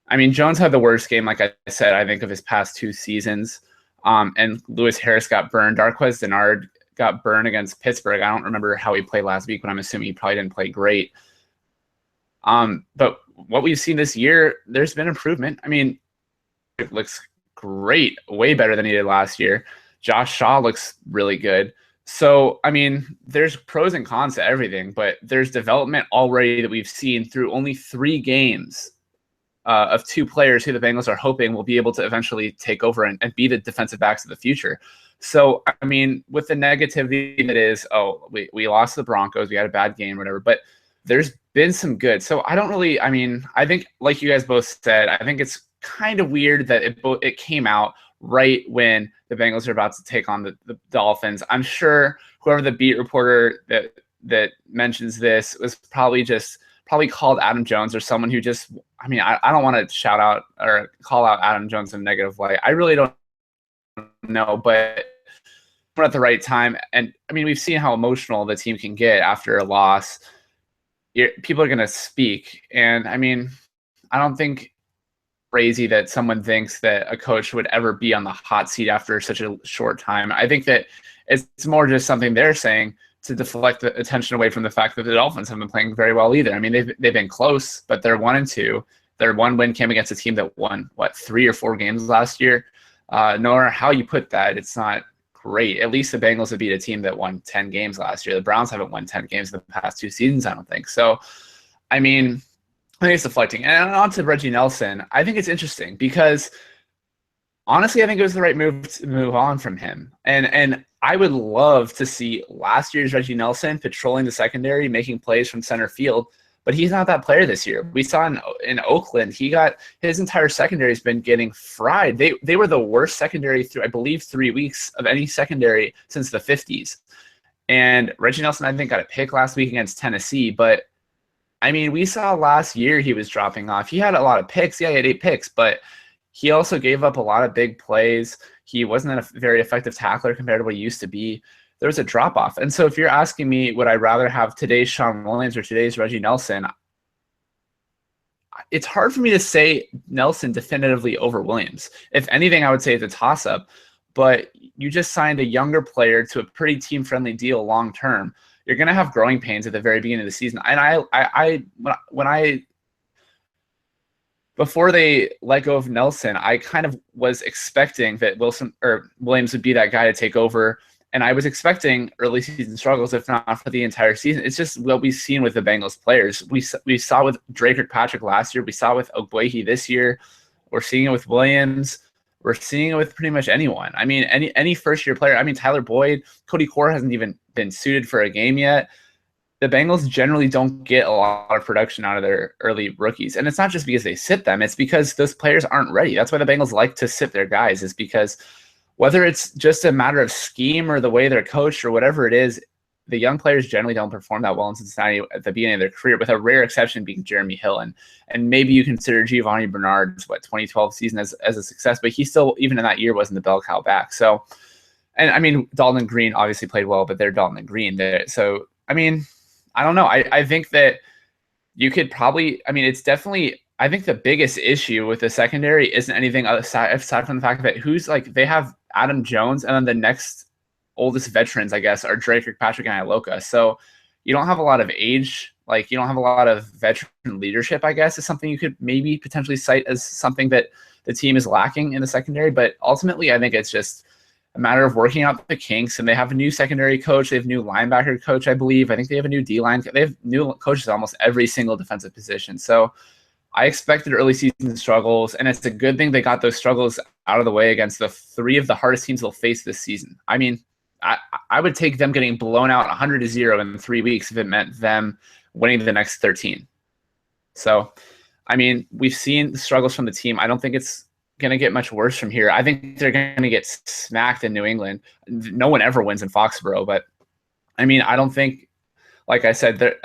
S3: I mean, Jones had the worst game, like I said, I think, of his past 2 seasons. And Lewis Harris got burned. Darquez Dennard got burned against Pittsburgh. I don't remember how he played last week, but I'm assuming he probably didn't play great. But what we've seen this year, there's been improvement. I mean, it looks great, way better than he did last year. Josh Shaw looks really good. So, I mean, there's pros and cons to everything, but there's development already that we've seen through only 3 games of 2 players who the Bengals are hoping will be able to eventually take over and be the defensive backs of the future. So, I mean, with the negativity that is, we lost to the Broncos, we had a bad game, whatever, but there's been some good. So I think, like you guys both said, I think it's kind of weird that it came out right when the Bengals are about to take on the Dolphins. I'm sure whoever the beat reporter that mentions this was probably called Adam Jones, or someone who just, I don't want to shout out or call out Adam Jones in a negative way. I really don't know, but we're at the right time. And I mean, we've seen how emotional the team can get after a loss. People are going to speak. And I mean, I don't think crazy that someone thinks that a coach would ever be on the hot seat after such a short time. I think that it's more just something they're saying to deflect the attention away from the fact that the Dolphins haven't been playing very well either. I mean, they've been close, but they're 1-2. Their one win came against a team that won 3 or 4 games last year. No matter how you put that, it's not great. At least the Bengals have beat a team that won 10 games last year. The Browns haven't won 10 games in the past 2 seasons, I don't think. So, I mean, I think it's deflecting. And on to Reggie Nelson, I think it's interesting because honestly, I think it was the right move to move on from him. And I would love to see last year's Reggie Nelson patrolling the secondary, making plays from center field, but he's not that player this year. We saw in Oakland, his entire secondary has been getting fried. They were the worst secondary through, I believe, 3 weeks of any secondary since the 50s. And Reggie Nelson, I think, got a pick last week against Tennessee, but I mean, we saw last year he was dropping off. He had a lot of picks. Yeah, he had 8 picks, but he also gave up a lot of big plays. He wasn't a very effective tackler compared to what he used to be. There was a drop-off. And so if you're asking me, would I rather have today's Sean Williams or today's Reggie Nelson, it's hard for me to say Nelson definitively over Williams. If anything, I would say it's a toss-up. But you just signed a younger player to a pretty team-friendly deal long-term. You're going to have growing pains at the very beginning of the season. And before they let go of Nelson, I kind of was expecting that Williams would be that guy to take over. And I was expecting early season struggles, if not for the entire season. It's just what we've seen with the Bengals players. We saw with Drake Kirkpatrick last year. We saw with Ogbuehi this year. We're seeing it with Williams. We're seeing it with pretty much anyone. I mean, any first-year player. I mean, Tyler Boyd, Cody Core hasn't even been suited for a game yet. The Bengals generally don't get a lot of production out of their early rookies. And it's not just because they sit them. It's because those players aren't ready. That's why the Bengals like to sit their guys, is because whether it's just a matter of scheme or the way they're coached or whatever it is, the young players generally don't perform that well in Cincinnati at the beginning of their career, with a rare exception being Jeremy Hill. And maybe you consider Giovanni Bernard's 2012 season as a success, but he still, even in that year, wasn't the bell cow back. So, and I mean, Dalton and Green obviously played well, but they're Dalton and Green. So, I mean, I don't know. I think that you could probably, I mean, it's definitely, I think the biggest issue with the secondary isn't anything aside from the fact that they have Adam Jones, and then the next oldest veterans, I guess, are Drake Kirkpatrick and Iloka. So you don't have a lot of age, you don't have a lot of veteran leadership, I guess, is something you could maybe potentially cite as something that the team is lacking in the secondary. But ultimately, I think it's just a matter of working out the kinks, and they have a new secondary coach. They have a new linebacker coach, I believe. I think they have a new D-line. They have new coaches at almost every single defensive position. So I expected early season struggles, and it's a good thing they got those struggles out of the way against the 3 of the hardest teams they'll face this season. I mean, I would take them getting blown out 100-0 in 3 weeks if it meant them winning the next 13. So, I mean, we've seen the struggles from the team. I don't think it's going to get much worse from here. I think they're going to get smacked in New England. No one ever wins in Foxborough, but I mean, I don't think, like I said, the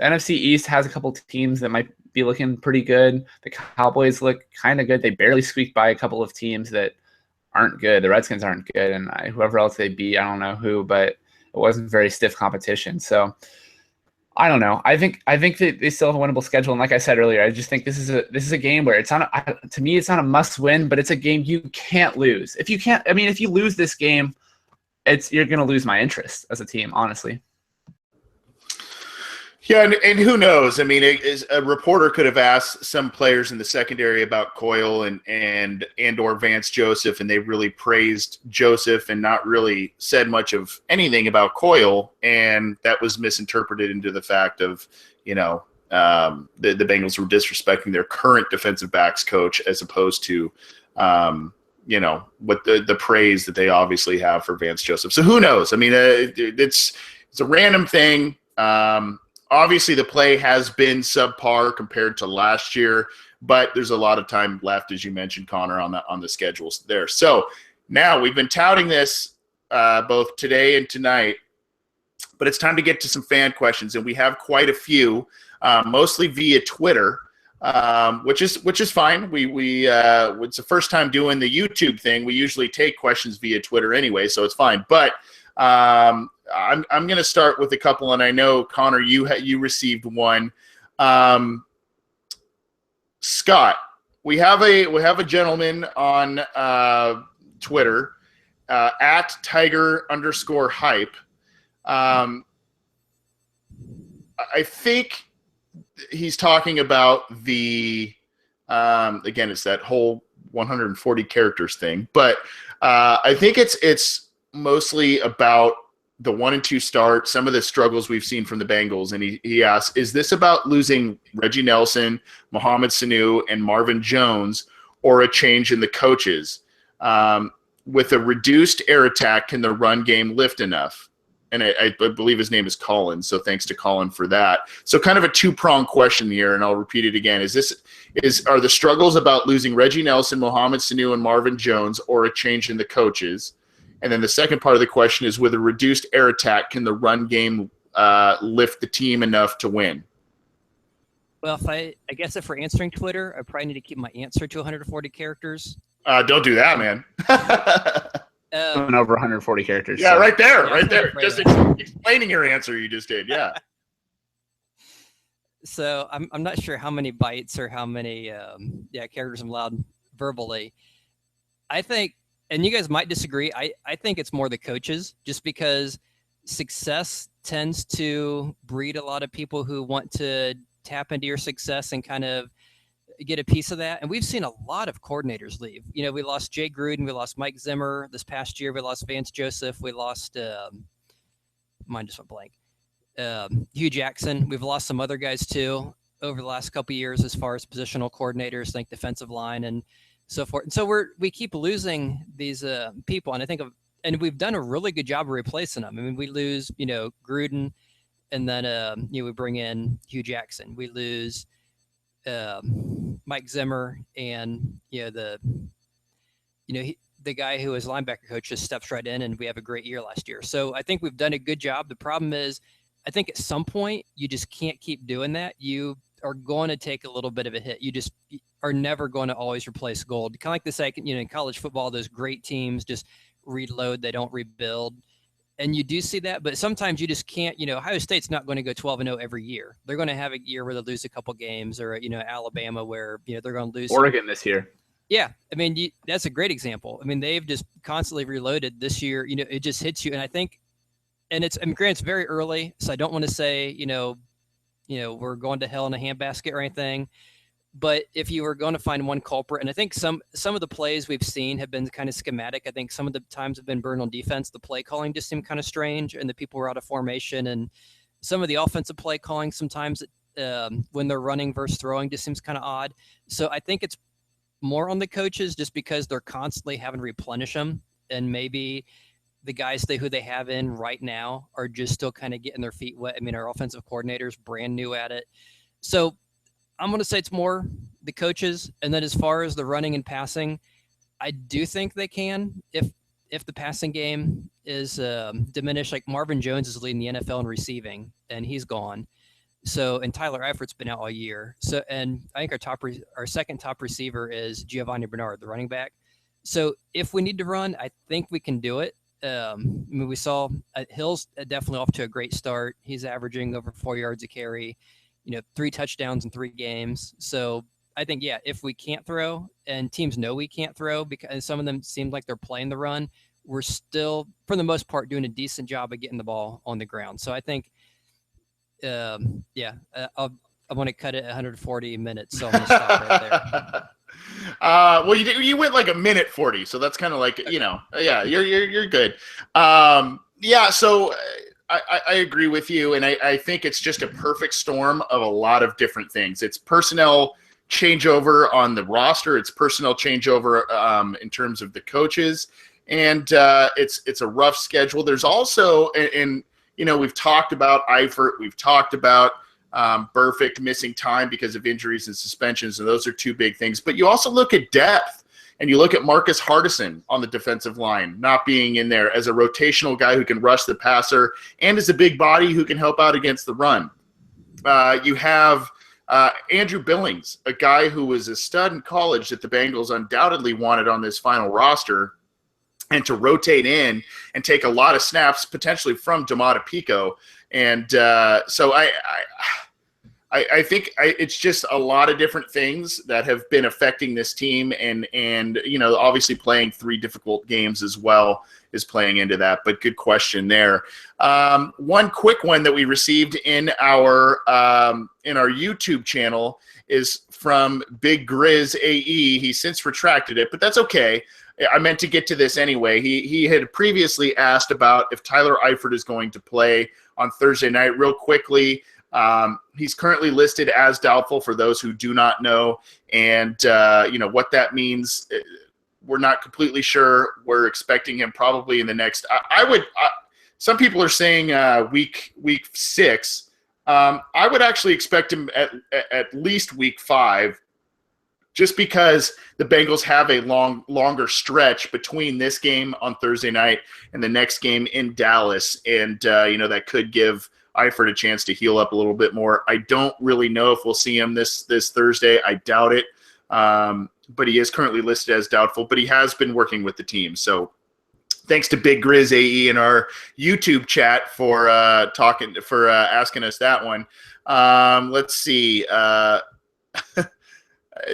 S3: NFC East has a couple teams that might be looking pretty good. The Cowboys look kind of good. They barely squeaked by a couple of teams that aren't good. The Redskins aren't good, and whoever else they beat, I don't know who, but it wasn't very stiff competition. So I don't know. I think that they still have a winnable schedule, and like I said earlier, I just think this is a game where to me it's not a must win, but it's a game you can't lose. If you lose this game, you're going to lose my interest as a team, honestly.
S1: Yeah, and who knows? I mean, a reporter could have asked some players in the secondary about Coyle and or Vance Joseph, and they really praised Joseph and not really said much of anything about Coyle, and that was misinterpreted into the fact of, the Bengals were disrespecting their current defensive backs coach as opposed to, what the praise that they obviously have for Vance Joseph. So who knows? I mean, it's a random thing. Obviously, the play has been subpar compared to last year, but there's a lot of time left, as you mentioned, Connor, on the schedules there. So now we've been touting this both today and tonight, but it's time to get to some fan questions, and we have quite a few, mostly via Twitter. which is fine. It's the first time doing the YouTube thing. We usually take questions via Twitter anyway, so it's fine. But I'm going to start with a couple, and I know Connor, you received one. Scott, we have a gentleman on Twitter at Tiger_hype. I think he's talking about the again, it's that whole 140 characters thing, but I think it's mostly about the 1-2 start, some of the struggles we've seen from the Bengals, and he asks, is this about losing Reggie Nelson, Mohamed Sanu, and Marvin Jones, or a change in the coaches? With a reduced air attack, can the run game lift enough? And I believe his name is Colin, so thanks to Colin for that. So kind of a two-pronged question here, and I'll repeat it again. Are the struggles about losing Reggie Nelson, Mohamed Sanu, and Marvin Jones, or a change in the coaches? And then the second part of the question is, with a reduced air attack, can the run game lift the team enough to win?
S2: Well, I guess if we're answering Twitter, I probably need to keep my answer to 140 characters.
S1: Don't do that, man.
S3: Over 140 characters.
S1: Yeah,
S3: so.
S1: right there,
S2: Yeah,
S1: right there. Just explaining your answer you just did, yeah.
S2: So I'm not sure how many bytes or how many characters I'm allowed verbally. I think, and you guys might disagree, I think it's more the coaches, just because success tends to breed a lot of people who want to tap into your success and kind of get a piece of that. And we've seen a lot of coordinators leave. You know, we lost Jay Gruden, we lost Mike Zimmer this past year, we lost Vance Joseph, we lost mine just went blank. Hugh Jackson. We've lost some other guys too over the last couple of years as far as positional coordinators, like defensive line and so forth. And so we keep losing these people, and I think and we've done a really good job of replacing them. I mean, we lose, Gruden, and then we bring in Hugh Jackson. We lose Mike Zimmer, and the guy who was linebacker coach just steps right in, and we have a great year last year. So I think we've done a good job. The problem is, I think at some point you just can't keep doing that. You are going to take a little bit of a hit. You just are never going to always replace gold. Kind of like the second, in college football, those great teams just reload, they don't rebuild. And you do see that, but sometimes you just can't, Ohio State's not going to go 12-0 every year. They're going to have a year where they lose a couple games, or, Alabama where, they're going to lose.
S3: Oregon this year.
S2: Yeah. I mean, that's a great example. I mean, they've just constantly reloaded this year. It just hits you. And I think, and granted, it's very early, so I don't want to say, we're going to hell in a handbasket or anything. But if you were going to find one culprit, and I think some of the plays we've seen have been kind of schematic. I think some of the times have been burned on defense. The play calling just seemed kind of strange, and the people were out of formation. And some of the offensive play calling sometimes when they're running versus throwing just seems kind of odd. So I think it's more on the coaches, just because they're constantly having to replenish them, and maybe the guys who they have in right now are just still kind of getting their feet wet. I mean, our offensive coordinator's brand new at it. So I'm going to say it's more the coaches. And then as far as the running and passing, I do think they can. If the passing game is diminished, like Marvin Jones is leading the NFL in receiving, and he's gone. So, and Tyler Effort's been out all year. So, and I think our second top receiver is Giovanni Bernard, the running back. So if we need to run, I think we can do it. I mean, we saw Hill's definitely off to a great start. He's averaging over 4 yards a carry, 3 touchdowns in 3 games. So I think, if we can't throw, and teams know we can't throw because some of them seem like they're playing the run, we're still, for the most part, doing a decent job of getting the ball on the ground. So I think, I want to cut it 140 minutes, so I'm going to stop right there.
S1: Well, you went like a minute 40, so that's kind of like, you're good. So I agree with you, and I think it's just a perfect storm of a lot of different things. It's personnel changeover on the roster, it's personnel changeover in terms of the coaches, and it's a rough schedule. There's also, and we've talked about Eifert, we've talked about Burfict missing time because of injuries and suspensions, and those are 2 big things. But you also look at depth, and you look at Marcus Hardison on the defensive line not being in there as a rotational guy who can rush the passer and as a big body who can help out against the run. You have Andrew Billings, a guy who was a stud in college that the Bengals undoubtedly wanted on this final roster, and to rotate in and take a lot of snaps potentially from Domata Pico. And so I think it's just a lot of different things that have been affecting this team, and obviously playing 3 difficult games as well is playing into that. But good question there. One quick one that we received in our YouTube channel is from Big Grizz AE. He since retracted it, but that's okay. I meant to get to this anyway. He had previously asked about if Tyler Eifert is going to play on Thursday night. Real quickly, he's currently listed as doubtful for those who do not know, and what that means, we're not completely sure. We're expecting him probably in the next. Some people are saying week 6. I would actually expect him at least week 5. Just because the Bengals have a longer stretch between this game on Thursday night and the next game in Dallas, and that could give Eifert a chance to heal up a little bit more. I don't really know if we'll see him this Thursday. I doubt it, but he is currently listed as doubtful. But he has been working with the team, so thanks to Big Grizz AE in our YouTube chat for asking us that one. Let's see.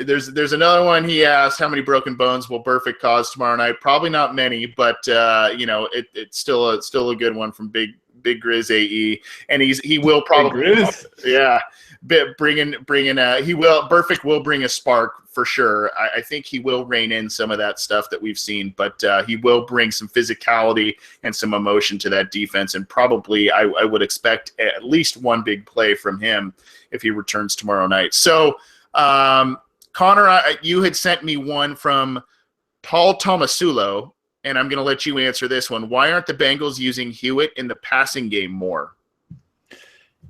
S1: There's another one. He asked, how many broken bones will Burfict cause tomorrow night? Probably not many, but it's still a good one from Big Grizz AE, and he will probably Burfict will bring a spark for sure. I think he will rein in some of that stuff that we've seen, but he will bring some physicality and some emotion to that defense, and probably I would expect at least one big play from him if he returns tomorrow night. So. Connor, you had sent me one from Paul Tomasulo, and I'm going to let you answer this one. Why aren't the Bengals using Hewitt in the passing game more?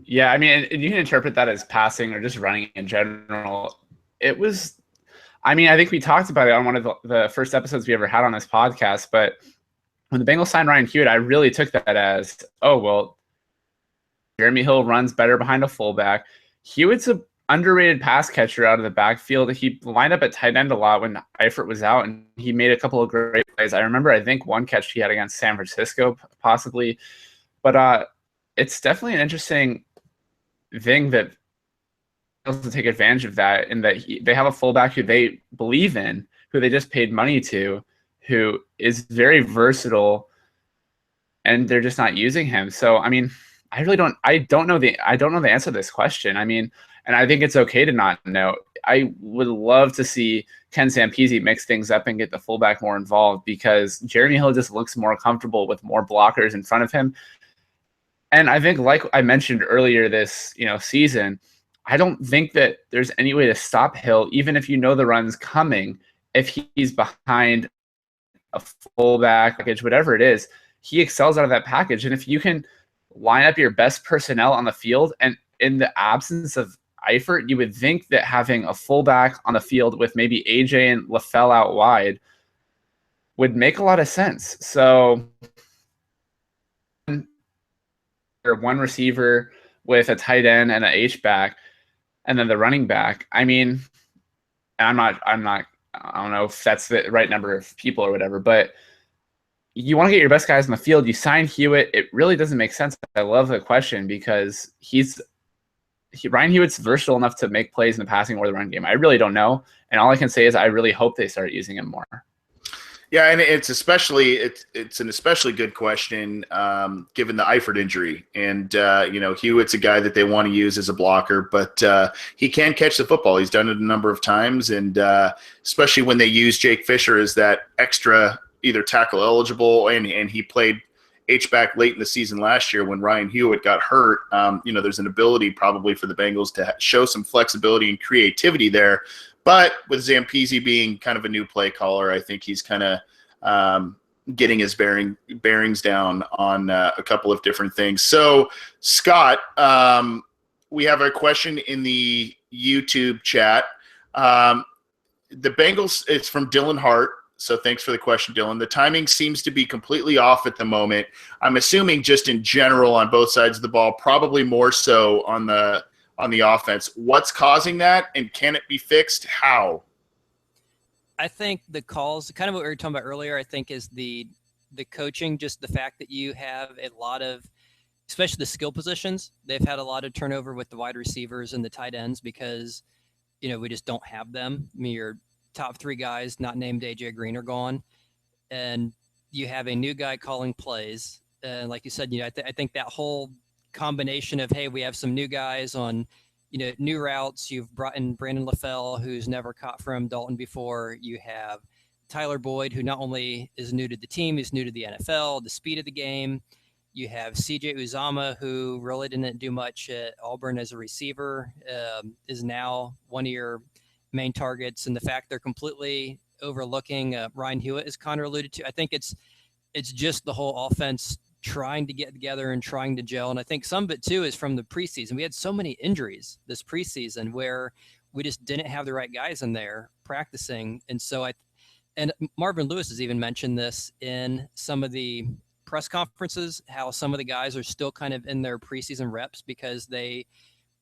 S3: Yeah, I mean, you can interpret that as passing or just running in general. I think we talked about it on one of the first episodes we ever had on this podcast, but when the Bengals signed Ryan Hewitt, I really took that as, Jeremy Hill runs better behind a fullback. Hewitt's a underrated pass catcher out of the backfield. He lined up at tight end a lot when Eifert was out, and he made a couple of great plays. I remember, I think, one catch he had against San Francisco, possibly. But it's definitely an interesting thing that to take advantage of that, in that they have a fullback who they believe in, who they just paid money to, who is very versatile, and they're just not using him. So, I mean, I don't know the answer to this question. I mean, and I think it's okay to not know. I would love to see Ken Zampese mix things up and get the fullback more involved, because Jeremy Hill just looks more comfortable with more blockers in front of him. And I think, like I mentioned earlier this season, I don't think that there's any way to stop Hill, even if you know the run's coming, if he's behind a fullback package, whatever it is. He excels out of that package. And if you can line up your best personnel on the field, and in the absence of Eifert, you would think that having a fullback on the field with maybe AJ and LaFell out wide would make a lot of sense. So one receiver with a tight end and an H-back, and then the running back. I mean, I don't know if that's the right number of people or whatever, but you want to get your best guys on the field. You sign Hewitt. It really doesn't make sense. I love the question, because Ryan Hewitt's versatile enough to make plays in the passing or the run game. I really don't know. And all I can say is I really hope they start using him more.
S1: Yeah, and it's an especially good question given the Eifert injury. And, Hewitt's a guy that they want to use as a blocker, but he can catch the football. He's done it a number of times, and especially when they use Jake Fisher as that extra either tackle eligible, and he played H-back late in the season last year when Ryan Hewitt got hurt. There's an ability probably for the Bengals to show some flexibility and creativity there. But with Zampese being kind of a new play caller, I think he's kind of getting his bearings down on a couple of different things. So, Scott, we have a question in the YouTube chat. The Bengals, it's from Dylan Hart. So thanks for the question, Dylan. The timing seems to be completely off at the moment. I'm assuming just in general on both sides of the ball, probably more so on the on the offense. What's causing that, and can it be fixed? How?
S2: I think the calls, kind of what we were talking about earlier, I think is the coaching, just the fact that you have a lot of, especially the skill positions, they've had a lot of turnover with the wide receivers and the tight ends because, we just don't have them. I mean, your top 3 guys not named AJ Green are gone, and you have a new guy calling plays. And like you said, I think that whole combination of, hey, we have some new guys on, new routes. You've brought in Brandon LaFell, who's never caught from Dalton before. You have Tyler Boyd, who not only is new to the team, he's new to the NFL, the speed of the game. You have CJ Uzama, who really didn't do much at Auburn as a receiver, is now one of your main targets. And the fact they're completely overlooking Ryan Hewitt, as Connor alluded to, I think it's just the whole offense trying to get together and trying to gel. And I think some of it too is from the preseason. We had so many injuries this preseason where we just didn't have the right guys in there practicing. And so and Marvin Lewis has even mentioned this in some of the press conferences, how some of the guys are still kind of in their preseason reps because they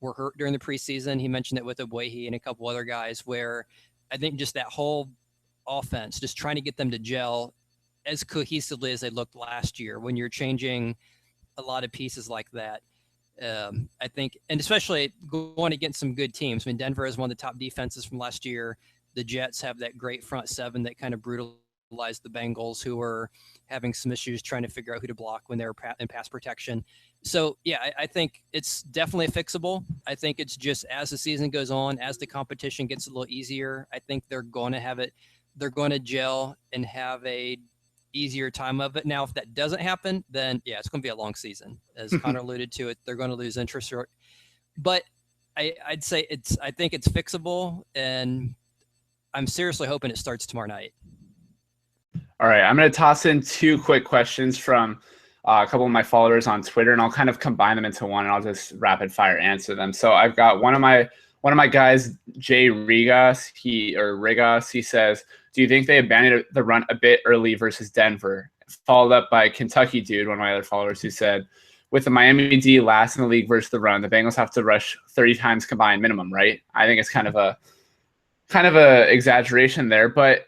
S2: were hurt during the preseason. He mentioned it with Obuehi and a couple other guys, where I think just that whole offense, just trying to get them to gel as cohesively as they looked last year when you're changing a lot of pieces like that. I think, and especially going against some good teams. I mean, Denver is one of the top defenses from last year. The Jets have that great front 7 that kind of brutalized the Bengals, who were having some issues trying to figure out who to block when they were in pass protection. So, yeah, I think it's definitely fixable. I think it's just as the season goes on, as the competition gets a little easier, I think they're going to have it. They're going to gel and have a easier time of it. Now, if that doesn't happen, then yeah, it's going to be a long season. As Connor alluded to it, they're going to lose interest. But I'd say I think it's fixable, and I'm seriously hoping it starts tomorrow night.
S3: All right, I'm going to toss in 2 quick questions from a couple of my followers on Twitter, and I'll kind of combine them into one, and I'll just rapid fire answer them. So I've got one of my guys, Jay Rigas. He says, do you think they abandoned the run a bit early versus Denver? Followed up by Kentucky Dude, one of my other followers, who said, with the Miami D last in the league versus the run, the Bengals have to rush 30 times combined minimum, right? I think it's kind of a exaggeration there, but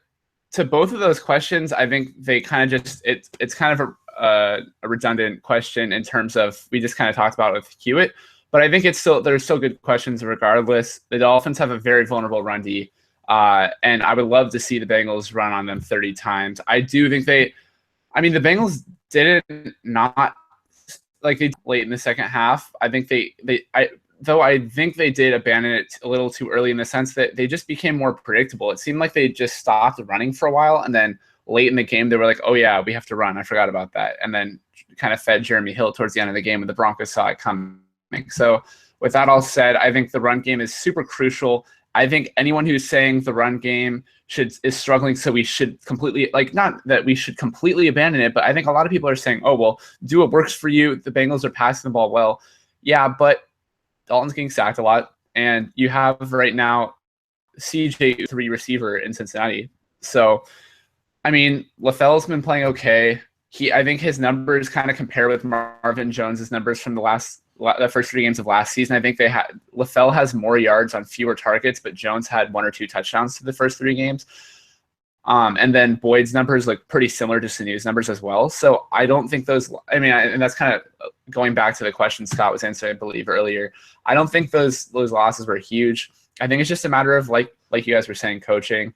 S3: to both of those questions, I think they kind of just it's kind of a redundant question in terms of, we just kind of talked about it with Hewitt, but I think there's still good questions regardless. The Dolphins have a very vulnerable run D. And I would love to see the Bengals run on them 30 times. I do think the Bengals didn't not like they late in the second half. I think I think they did abandon it a little too early in the sense that they just became more predictable. It seemed like they just stopped running for a while, and then late in the game they were like, oh yeah, we have to run. I forgot about that. And then kind of fed Jeremy Hill towards the end of the game, and the Broncos saw it coming. So with that all said, I think the run game is super crucial. I think anyone who's saying the run game is struggling, so we should completely, not that we should completely abandon it, but I think a lot of people are saying, oh, well, do what works for you. The Bengals are passing the ball well. Yeah, but Dalton's getting sacked a lot, and you have right now CJ 3 receiver in Cincinnati. So, I mean, LaFell's been playing okay. I think his numbers kind of compare with Marvin Jones's numbers from the first 3 games of last season. I think LaFell has more yards on fewer targets, but Jones had 1 or 2 touchdowns to the first 3 games. And then Boyd's numbers look pretty similar to Sanu's numbers as well. So I don't think and that's kind of going back to the question Scott was answering, I believe, earlier. I don't think those losses were huge. I think it's just a matter of, like you guys were saying, coaching.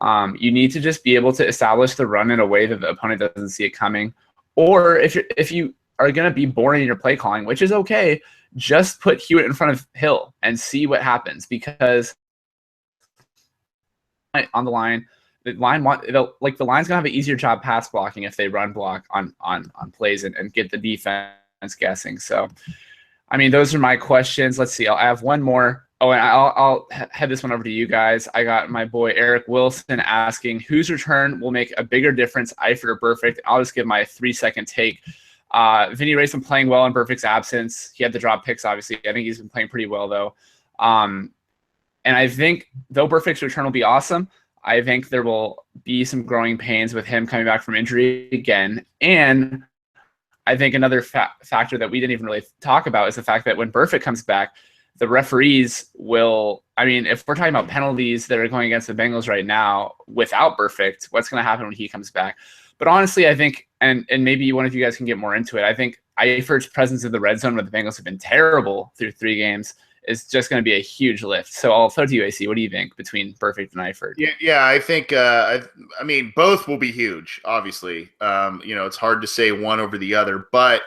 S3: You need to just be able to establish the run in a way that the opponent doesn't see it coming. Or if you are going to be boring in your play calling, which is okay, just put Hewitt in front of Hill and see what happens, because on the line, the line's going to have an easier job pass blocking if they run block on plays and get the defense guessing. So, I mean, those are my questions. Let's see. I have one more. Oh, and I'll head this one over to you guys. I got my boy Eric Wilson asking, whose return will make a bigger difference, Eifert or Burfict? I'll just give my 3-second take. Vinny Ray's been playing well in Burfict's absence. He had the drop picks, obviously. I think he's been playing pretty well, though. And I think, though Burfict's return will be awesome, I think there will be some growing pains with him coming back from injury again. And I think another factor that we didn't even really talk about is the fact that when Burfict comes back, the referees will, I mean, if we're talking about penalties that are going against the Bengals right now without Perfect, what's going to happen when he comes back? But honestly, I think, and maybe one of you guys can get more into it, I think Eifert's presence in the red zone, where the Bengals have been terrible through 3 games, is just going to be a huge lift. So I'll throw to you, AC. What do you think between Perfect and Eifert?
S1: Yeah, I think, I mean, both will be huge, obviously. It's hard to say one over the other, but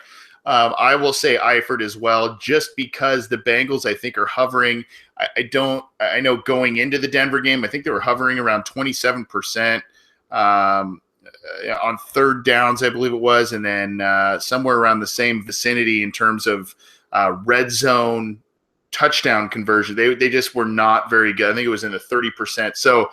S1: I will say Eifert as well, just because the Bengals, I think, are hovering. I know going into the Denver game, I think they were hovering around 27% on 3rd downs, I believe it was, and then somewhere around the same vicinity in terms of red zone touchdown conversion. They just were not very good. I think it was in the 30%. So,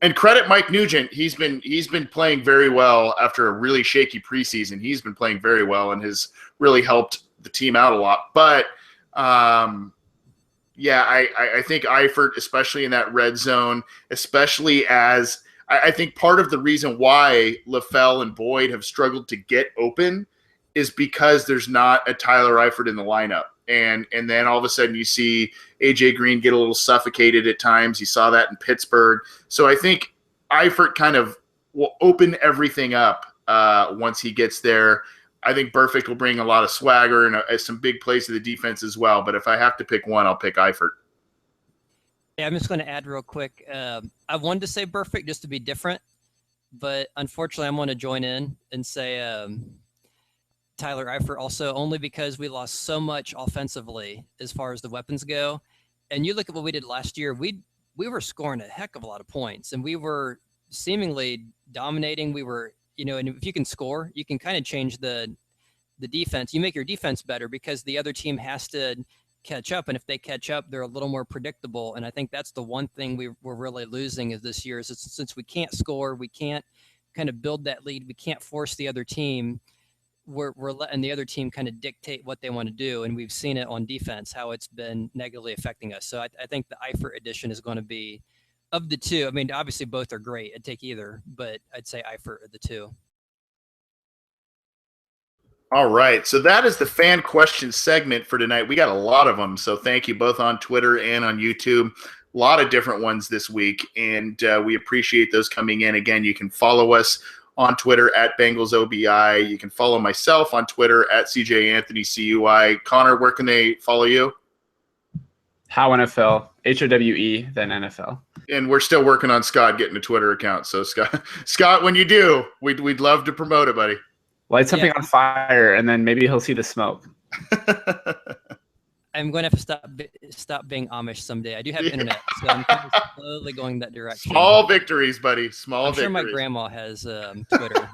S1: and credit Mike Nugent. He's been playing very well after a really shaky preseason. He's been playing very well and has really helped the team out a lot. But yeah, I think Eifert, especially in that red zone, especially as I think part of the reason why LaFell and Boyd have struggled to get open is because there's not a Tyler Eifert in the lineup. And then all of a sudden you see AJ Green get a little suffocated at times. You saw that in Pittsburgh. So I think Eifert kind of will open everything up once he gets there. I think Perfect will bring a lot of swagger and some big plays to the defense as well. But if I have to pick one, I'll pick Eifert.
S2: Yeah, I'm just going to add real quick. I wanted to say Perfect just to be different, but unfortunately I'm going to join in and say Tyler Eifert also, only because we lost so much offensively as far as the weapons go. And you look at what we did last year, we were scoring a heck of a lot of points, and we were seemingly dominating. We were, and if you can score, you can kind of change the defense. You make your defense better because the other team has to catch up, and if they catch up, they're a little more predictable. And I think that's the one thing we're really losing is this year, is since we can't score, we can't kind of build that lead, we can't force the other team. We're letting the other team kind of dictate what they want to do, and we've seen it on defense how it's been negatively affecting us. So I think the Eifert addition is going to be, of the two. I mean, obviously both are great. I'd take either, but I'd say Eifert of the two.
S1: All right, so that is the fan question segment for tonight. We got a lot of them, so thank you both on Twitter and on YouTube. A lot of different ones this week, and we appreciate those coming in. Again, you can follow us on Twitter at BengalsOBI. You can follow myself on Twitter at CJAnthonyCUI. Connor, where can they follow you?
S3: How NFL, HOWE, then NFL.
S1: And we're still working on Scott getting a Twitter account. So Scott, when you do, we'd love to promote it, buddy.
S3: Light something on fire, and then maybe he'll see the smoke.
S2: I'm going to have to stop being Amish someday. I do have internet, so I'm kind of slowly going that direction.
S1: Small victories, buddy. Small victories.
S2: I'm sure my grandma has Twitter.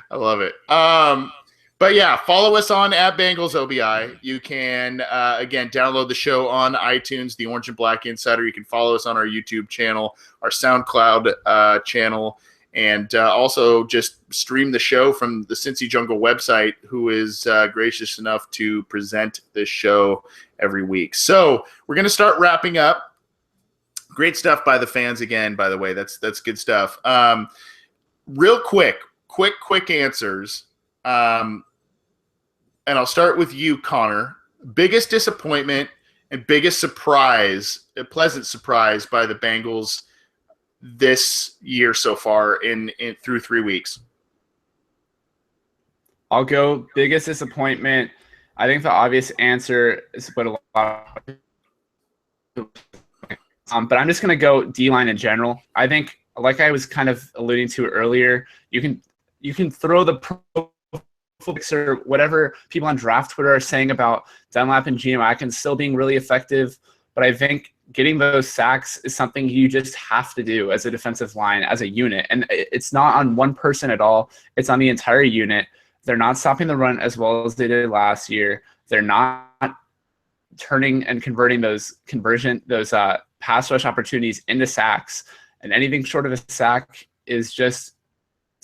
S1: I love it. But yeah, follow us on at BengalsOBI. You can, again, download the show on iTunes, the Orange and Black Insider. You can follow us on our YouTube channel, our SoundCloud channel, and also just stream the show from the Cincy Jungle website, who is gracious enough to present this show every week. So we're going to start wrapping up. Great stuff by the fans again, by the way. That's good stuff. Real quick answers. And I'll start with you, Connor. Biggest disappointment and biggest surprise, a pleasant surprise by the Bengals this year so far in through 3 weeks? I'll
S3: go biggest disappointment. I think the obvious answer is what a lot of but I'm just going to go D-line in general. I think, like I was kind of alluding to earlier, you can throw the pro or whatever people on draft Twitter are saying about Dunlap and Geno Atkins still being really effective, but I think getting those sacks is something you just have to do as a defensive line, as a unit. And it's not on one person at all. It's on the entire unit. They're not stopping the run as well as they did last year. They're not turning and converting those pass rush opportunities into sacks. And anything short of a sack is just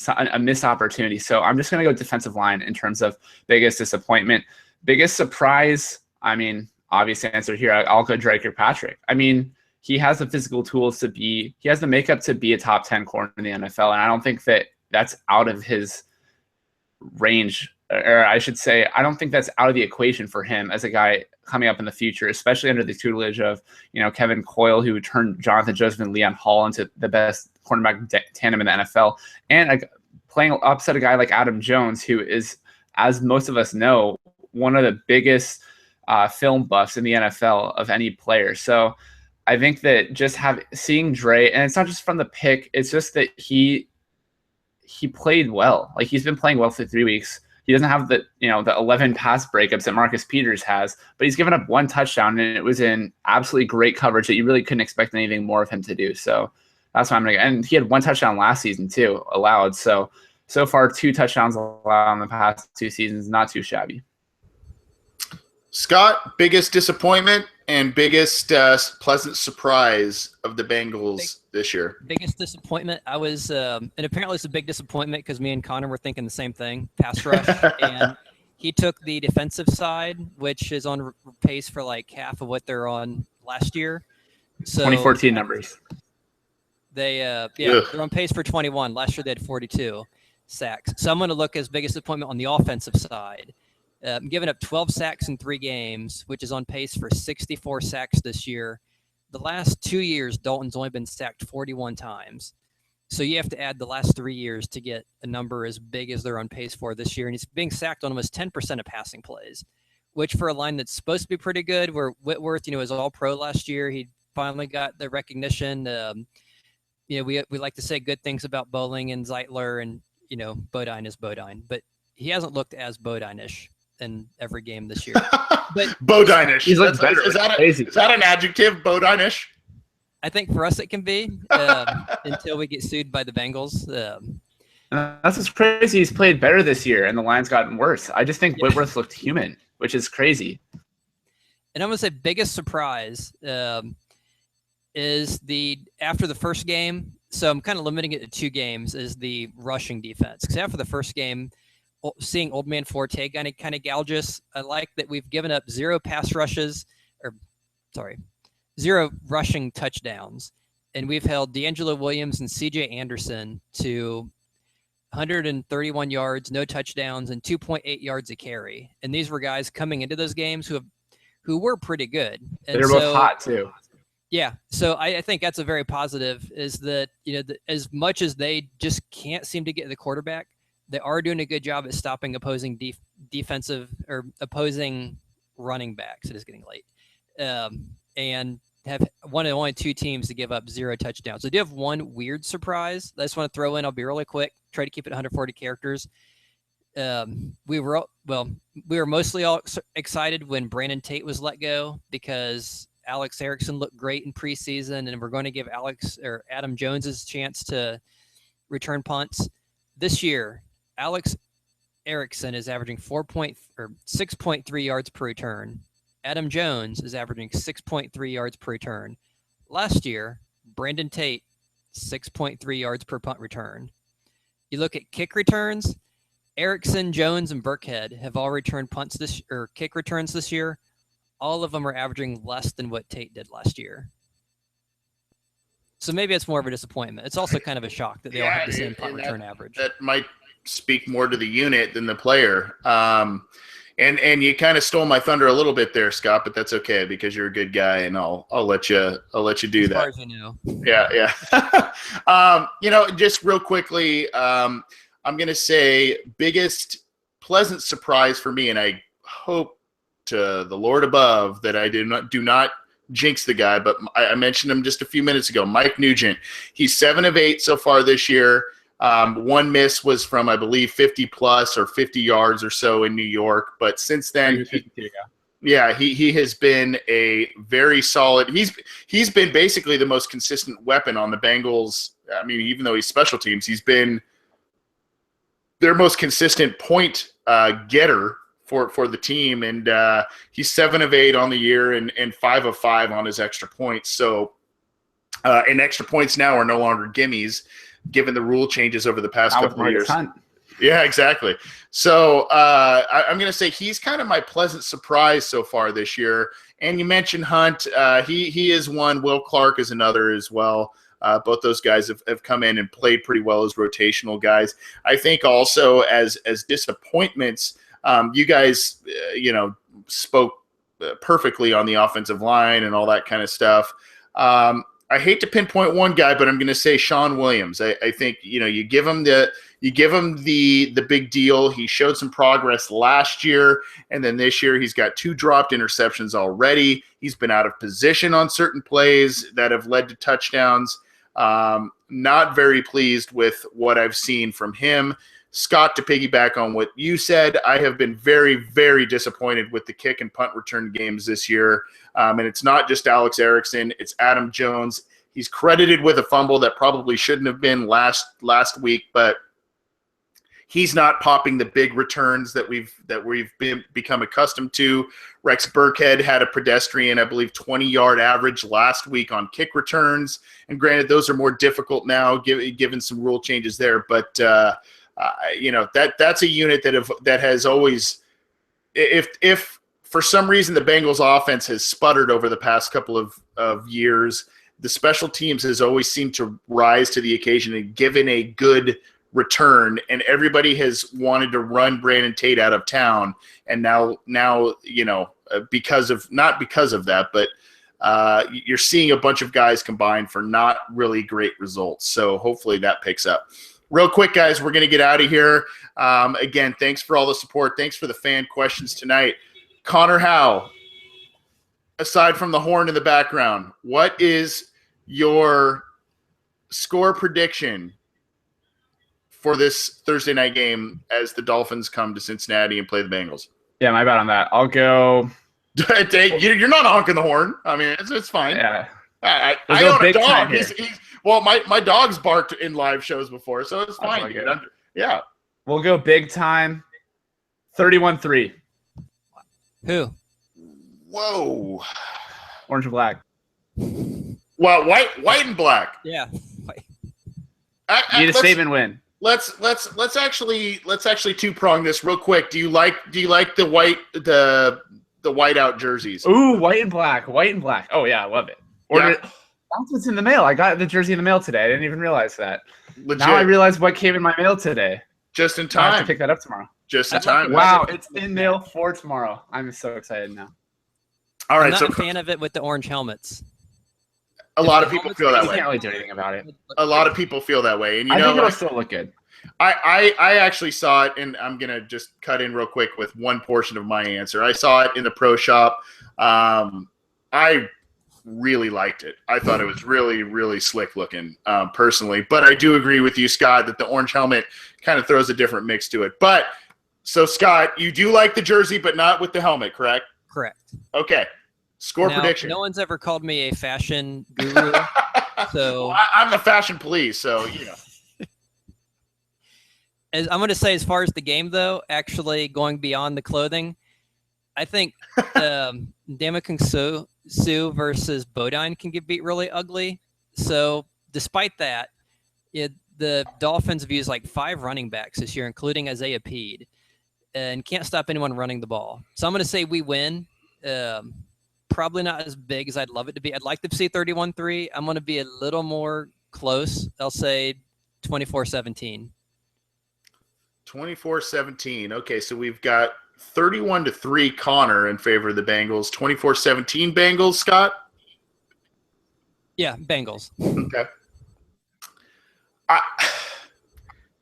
S3: a missed opportunity. So I'm just going to go defensive line in terms of biggest disappointment. Biggest surprise, I mean, obvious answer here, I'll go Drake Kirkpatrick. I mean, he has the physical tools he has the makeup to be a top 10 corner in the NFL, and I don't think that's out of his range, or I should say, I don't think that's out of the equation for him as a guy coming up in the future, especially under the tutelage of, Kevin Coyle, who turned Jonathan Joseph and Leon Hall into the best cornerback tandem in the NFL, and playing opposite a guy like Adam Jones, who is, as most of us know, one of the biggest film buffs in the NFL of any player. So I think that just seeing Dre, and it's not just from the pick, it's just that he played well. Like, he's been playing well for 3 weeks. He doesn't have the 11 pass breakups that Marcus Peters has, but he's given up 1 touchdown, and it was in absolutely great coverage that you really couldn't expect anything more of him to do. So that's why and he had 1 touchdown last season too, allowed. So far 2 touchdowns allowed in the past 2 seasons, not too shabby.
S1: Scott, biggest disappointment and biggest pleasant surprise of the Bengals this year?
S2: Biggest disappointment, I was, and apparently it's a big disappointment because me and Connor were thinking the same thing, pass rush. And he took the defensive side, which is on pace for like half of what they're on last year. So
S3: 2014 numbers.
S2: They're on pace for 21. Last year they had 42 sacks. So I'm going to look as biggest disappointment on the offensive side. Giving up 12 sacks in 3 games, which is on pace for 64 sacks this year. The last 2 years, Dalton's only been sacked 41 times. So you have to add the last 3 years to get a number as big as they're on pace for this year. And he's being sacked on almost 10% of passing plays, which for a line that's supposed to be pretty good, where Whitworth, was all pro last year. He finally got the recognition. We like to say good things about Bowling and Zeitler, and, Bodine is Bodine, but he hasn't looked as Bodine-ish in every game this year. But
S1: Bodine-ish.
S3: He's looked better.
S1: Is that an adjective, Bodine-ish?
S2: I think for us it can be until we get sued by the Bengals.
S3: That's what's crazy. He's played better this year, and the line's gotten worse. I just think Whitworth looked human, which is crazy.
S2: And I'm going to say biggest surprise is after the first game, so I'm kind of limiting it to 2 games, is the rushing defense. Because after the first game, seeing Old Man Forte kind of gouge us. I like that we've given up 0 rushing touchdowns, and we've held D'Angelo Williams and C.J. Anderson to 131 yards, no touchdowns, and 2.8 yards a carry. And these were guys coming into those games who were pretty good. And
S3: they're both hot too.
S2: Yeah, so I think that's a very positive. Is that as much as they just can't seem to get the quarterback, they are doing a good job at stopping opposing defensive or opposing running backs. It is getting late. And have one of the only 2 teams to give up 0 touchdowns. So I do have one weird surprise that I just want to throw in. I'll be really quick. Try to keep it 140 characters. We were mostly all excited when Brandon Tate was let go because Alex Erickson looked great in preseason, and we're going to give Adam Jones his chance to return punts. This year, Alex Erickson is averaging 6.3 yards per return. Adam Jones is averaging 6.3 yards per return. Last year, Brandon Tate, 6.3 yards per punt return. You look at kick returns, Erickson, Jones, and Burkhead have all returned kick returns this year. All of them are averaging less than what Tate did last year. So maybe it's more of a disappointment. It's also kind of a shock that they all have the same punt return average.
S1: That might speak more to the unit than the player. And you kind of stole my thunder a little bit there, Scott, but that's okay because you're a good guy, and I'll let you do that. As
S2: far as you know.
S1: Yeah. Just real quickly, I'm going to say biggest pleasant surprise for me, and I hope to the Lord above that I do not jinx the guy, but I mentioned him just a few minutes ago, Mike Nugent. He's 7 of 8 so far this year. 1 miss was from, I believe, 50 plus or 50 yards or so in New York. But since then, he has been a very solid. He's been basically the most consistent weapon on the Bengals. I mean, even though he's special teams, he's been their most consistent point getter for the team. And he's 7 of 8 on the year and 5 of 5 on his extra points. So, and extra points now are no longer gimmies, given the rule changes over the past couple of years. Yeah, exactly. So I'm going to say he's kind of my pleasant surprise so far this year. And you mentioned Hunt. He is one. Will Clark is another as well. Both those guys have come in and played pretty well as rotational guys. I think also as disappointments, you guys, spoke perfectly on the offensive line and all that kind of stuff. I hate to pinpoint one guy, but I'm going to say Sean Williams. I think you give him the big deal. He showed some progress last year, and then this year he's got 2 dropped interceptions already. He's been out of position on certain plays that have led to touchdowns. Not very pleased with what I've seen from him. Scott, to piggyback on what you said, I have been very, very disappointed with the kick and punt return games this year. And it's not just Alex Erickson, it's Adam Jones. He's credited with a fumble that probably shouldn't have been last week, but he's not popping the big returns that we've become accustomed to. Rex Burkhead had a pedestrian, I believe, 20-yard average last week on kick returns. And granted, those are more difficult now, given some rule changes there. But that's a unit that has always, if for some reason the Bengals offense has sputtered over the past couple of years, the special teams has always seemed to rise to the occasion and given a good return, and everybody has wanted to run Brandon Tate out of town. And now not because of that, but you're seeing a bunch of guys combine for not really great results. So hopefully that picks up. Real quick, guys, we're going to get out of here. Again, thanks for all the support. Thanks for the fan questions tonight. Connor Howe, aside from the horn in the background, what is your score prediction for this Thursday night game as the Dolphins come to Cincinnati and play the Bengals?
S3: Yeah, my bad on that. I'll go.
S1: You're not honking the horn. I mean, it's fine.
S3: Yeah.
S1: I own a dog. Well, my dog's barked in live shows before, so it's fine. Yeah.
S3: We'll go big time. 31-3.
S2: Who?
S1: Whoa.
S3: Orange and black.
S1: Well, white and black.
S2: Yeah.
S3: Need a statement win.
S1: Let's actually two-prong this real quick. Do you like the whiteout jerseys?
S3: Ooh, white and black. Oh yeah, I love it. That's what's in the mail. I got the jersey in the mail today. I didn't even realize that.
S1: Legit.
S3: Now I realize what came in my mail today.
S1: Just in time.
S3: I have to pick that up tomorrow.
S1: Just in time.
S3: Wow, it's in mail for tomorrow. I'm so excited now.
S1: All right,
S2: I'm not a fan of it with the orange helmets.
S1: A lot of people feel that
S3: You
S1: way.
S3: can't really do anything about it.
S1: A lot of people feel that way, and
S3: I think it'll still look good.
S1: I actually saw it, and I'm gonna just cut in real quick with one portion of my answer. I saw it in the pro shop. I really liked it. I thought it was really, really slick looking, personally. But I do agree with you, Scott, that the orange helmet kind of throws a different mix to it. But so, Scott, you do like the jersey, but not with the helmet, correct?
S2: Correct.
S1: Okay. Score prediction.
S2: No one's ever called me a fashion guru, so
S1: well, I'm the fashion police, so
S2: I'm going to say, as far as the game, though, actually going beyond the clothing, I think Ndamukong Suh versus Bodine can get beat really ugly. So despite that, the Dolphins have used like 5 running backs this year, including Isaiah Peed, and can't stop anyone running the ball. So I'm going to say we win. Probably not as big as I'd love it to be. I'd like to see 31-3. I'm going to be a little more close. I'll say 24-17.
S1: 24-17. Okay, so we've got 31-3 Connor in favor of the Bengals. 24-17 Bengals, Scott?
S2: Yeah, Bengals.
S1: Okay. I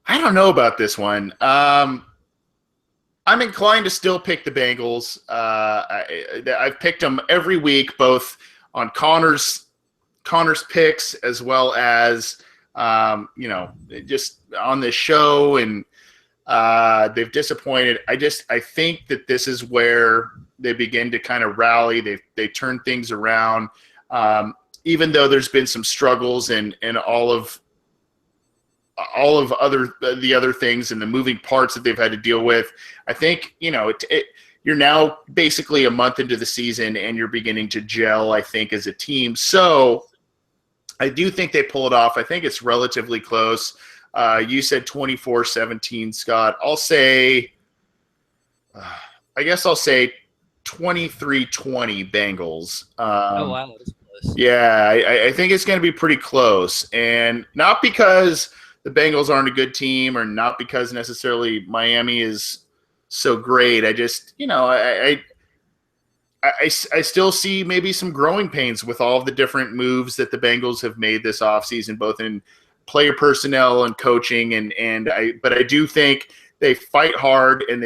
S1: don't know about this one. I'm inclined to still pick the Bengals. I've picked them every week, both on Connor's picks as well as just on this show, and they've disappointed. I think that this is where they begin to kind of rally. They turn things around, even though there's been some struggles and all of the other things and the moving parts that they've had to deal with. I think, you're now basically a month into the season and you're beginning to gel, I think, as a team. So I do think they pull it off. I think it's relatively close. You said 24-17, Scott. I'll say 23-20 Bengals.
S2: Oh, wow. That is close.
S1: Yeah, I think it's going to be pretty close. And not because the Bengals aren't a good team or not because necessarily Miami is so great. I just, I still see maybe some growing pains with all of the different moves that the Bengals have made this offseason, both in player personnel and coaching. But I do think they fight hard and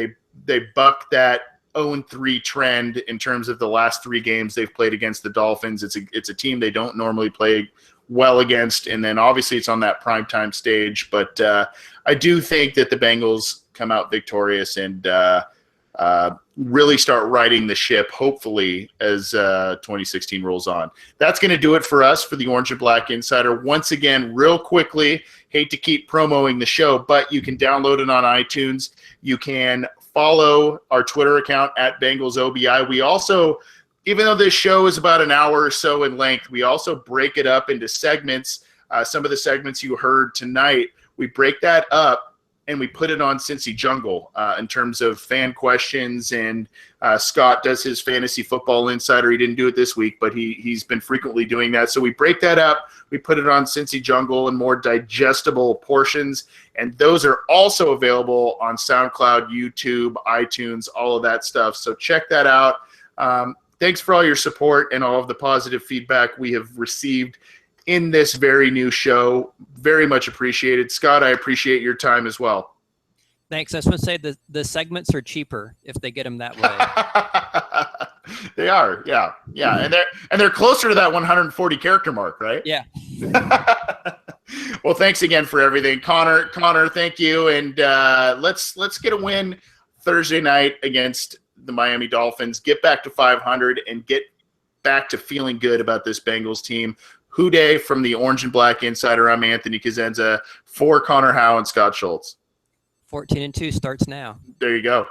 S1: they buck that 0-3 trend in terms of the last 3 games they've played against the Dolphins. It's a team they don't normally play well against, and then obviously it's on that primetime stage. But I do think that the Bengals come out victorious and really start riding the ship, hopefully, as 2016 rolls on. That's going to do it for us for the Orange and Black Insider. Once again, real quickly, hate to keep promoting the show, but you can download it on iTunes. You can follow our Twitter account at BengalsOBI. We also, even though this show is about an hour or so in length, we also break it up into segments. Some of the segments you heard tonight, we break that up and we put it on Cincy Jungle in terms of fan questions. And Scott does his fantasy football insider. He didn't do it this week, but he's been frequently doing that. So we break that up. We put it on Cincy Jungle in more digestible portions. And those are also available on SoundCloud, YouTube, iTunes, all of that stuff. So check that out. Thanks for all your support and all of the positive feedback we have received in this very new show. Very much appreciated. Scott, I appreciate your time as well.
S2: Thanks. I just want to say the segments are cheaper if they get them that way.
S1: They are, yeah. And they're closer to that 140 character mark, right?
S2: Yeah.
S1: Well, thanks again for everything, Connor. Thank you, and let's get a win Thursday night against the Miami Dolphins. Get back to 500 and get back to feeling good about this Bengals team. Houday from the Orange and Black Insider. I'm Anthony Cosenza for Connor Howe and Scott Schultz.
S2: 14-2 starts now.
S1: There you go.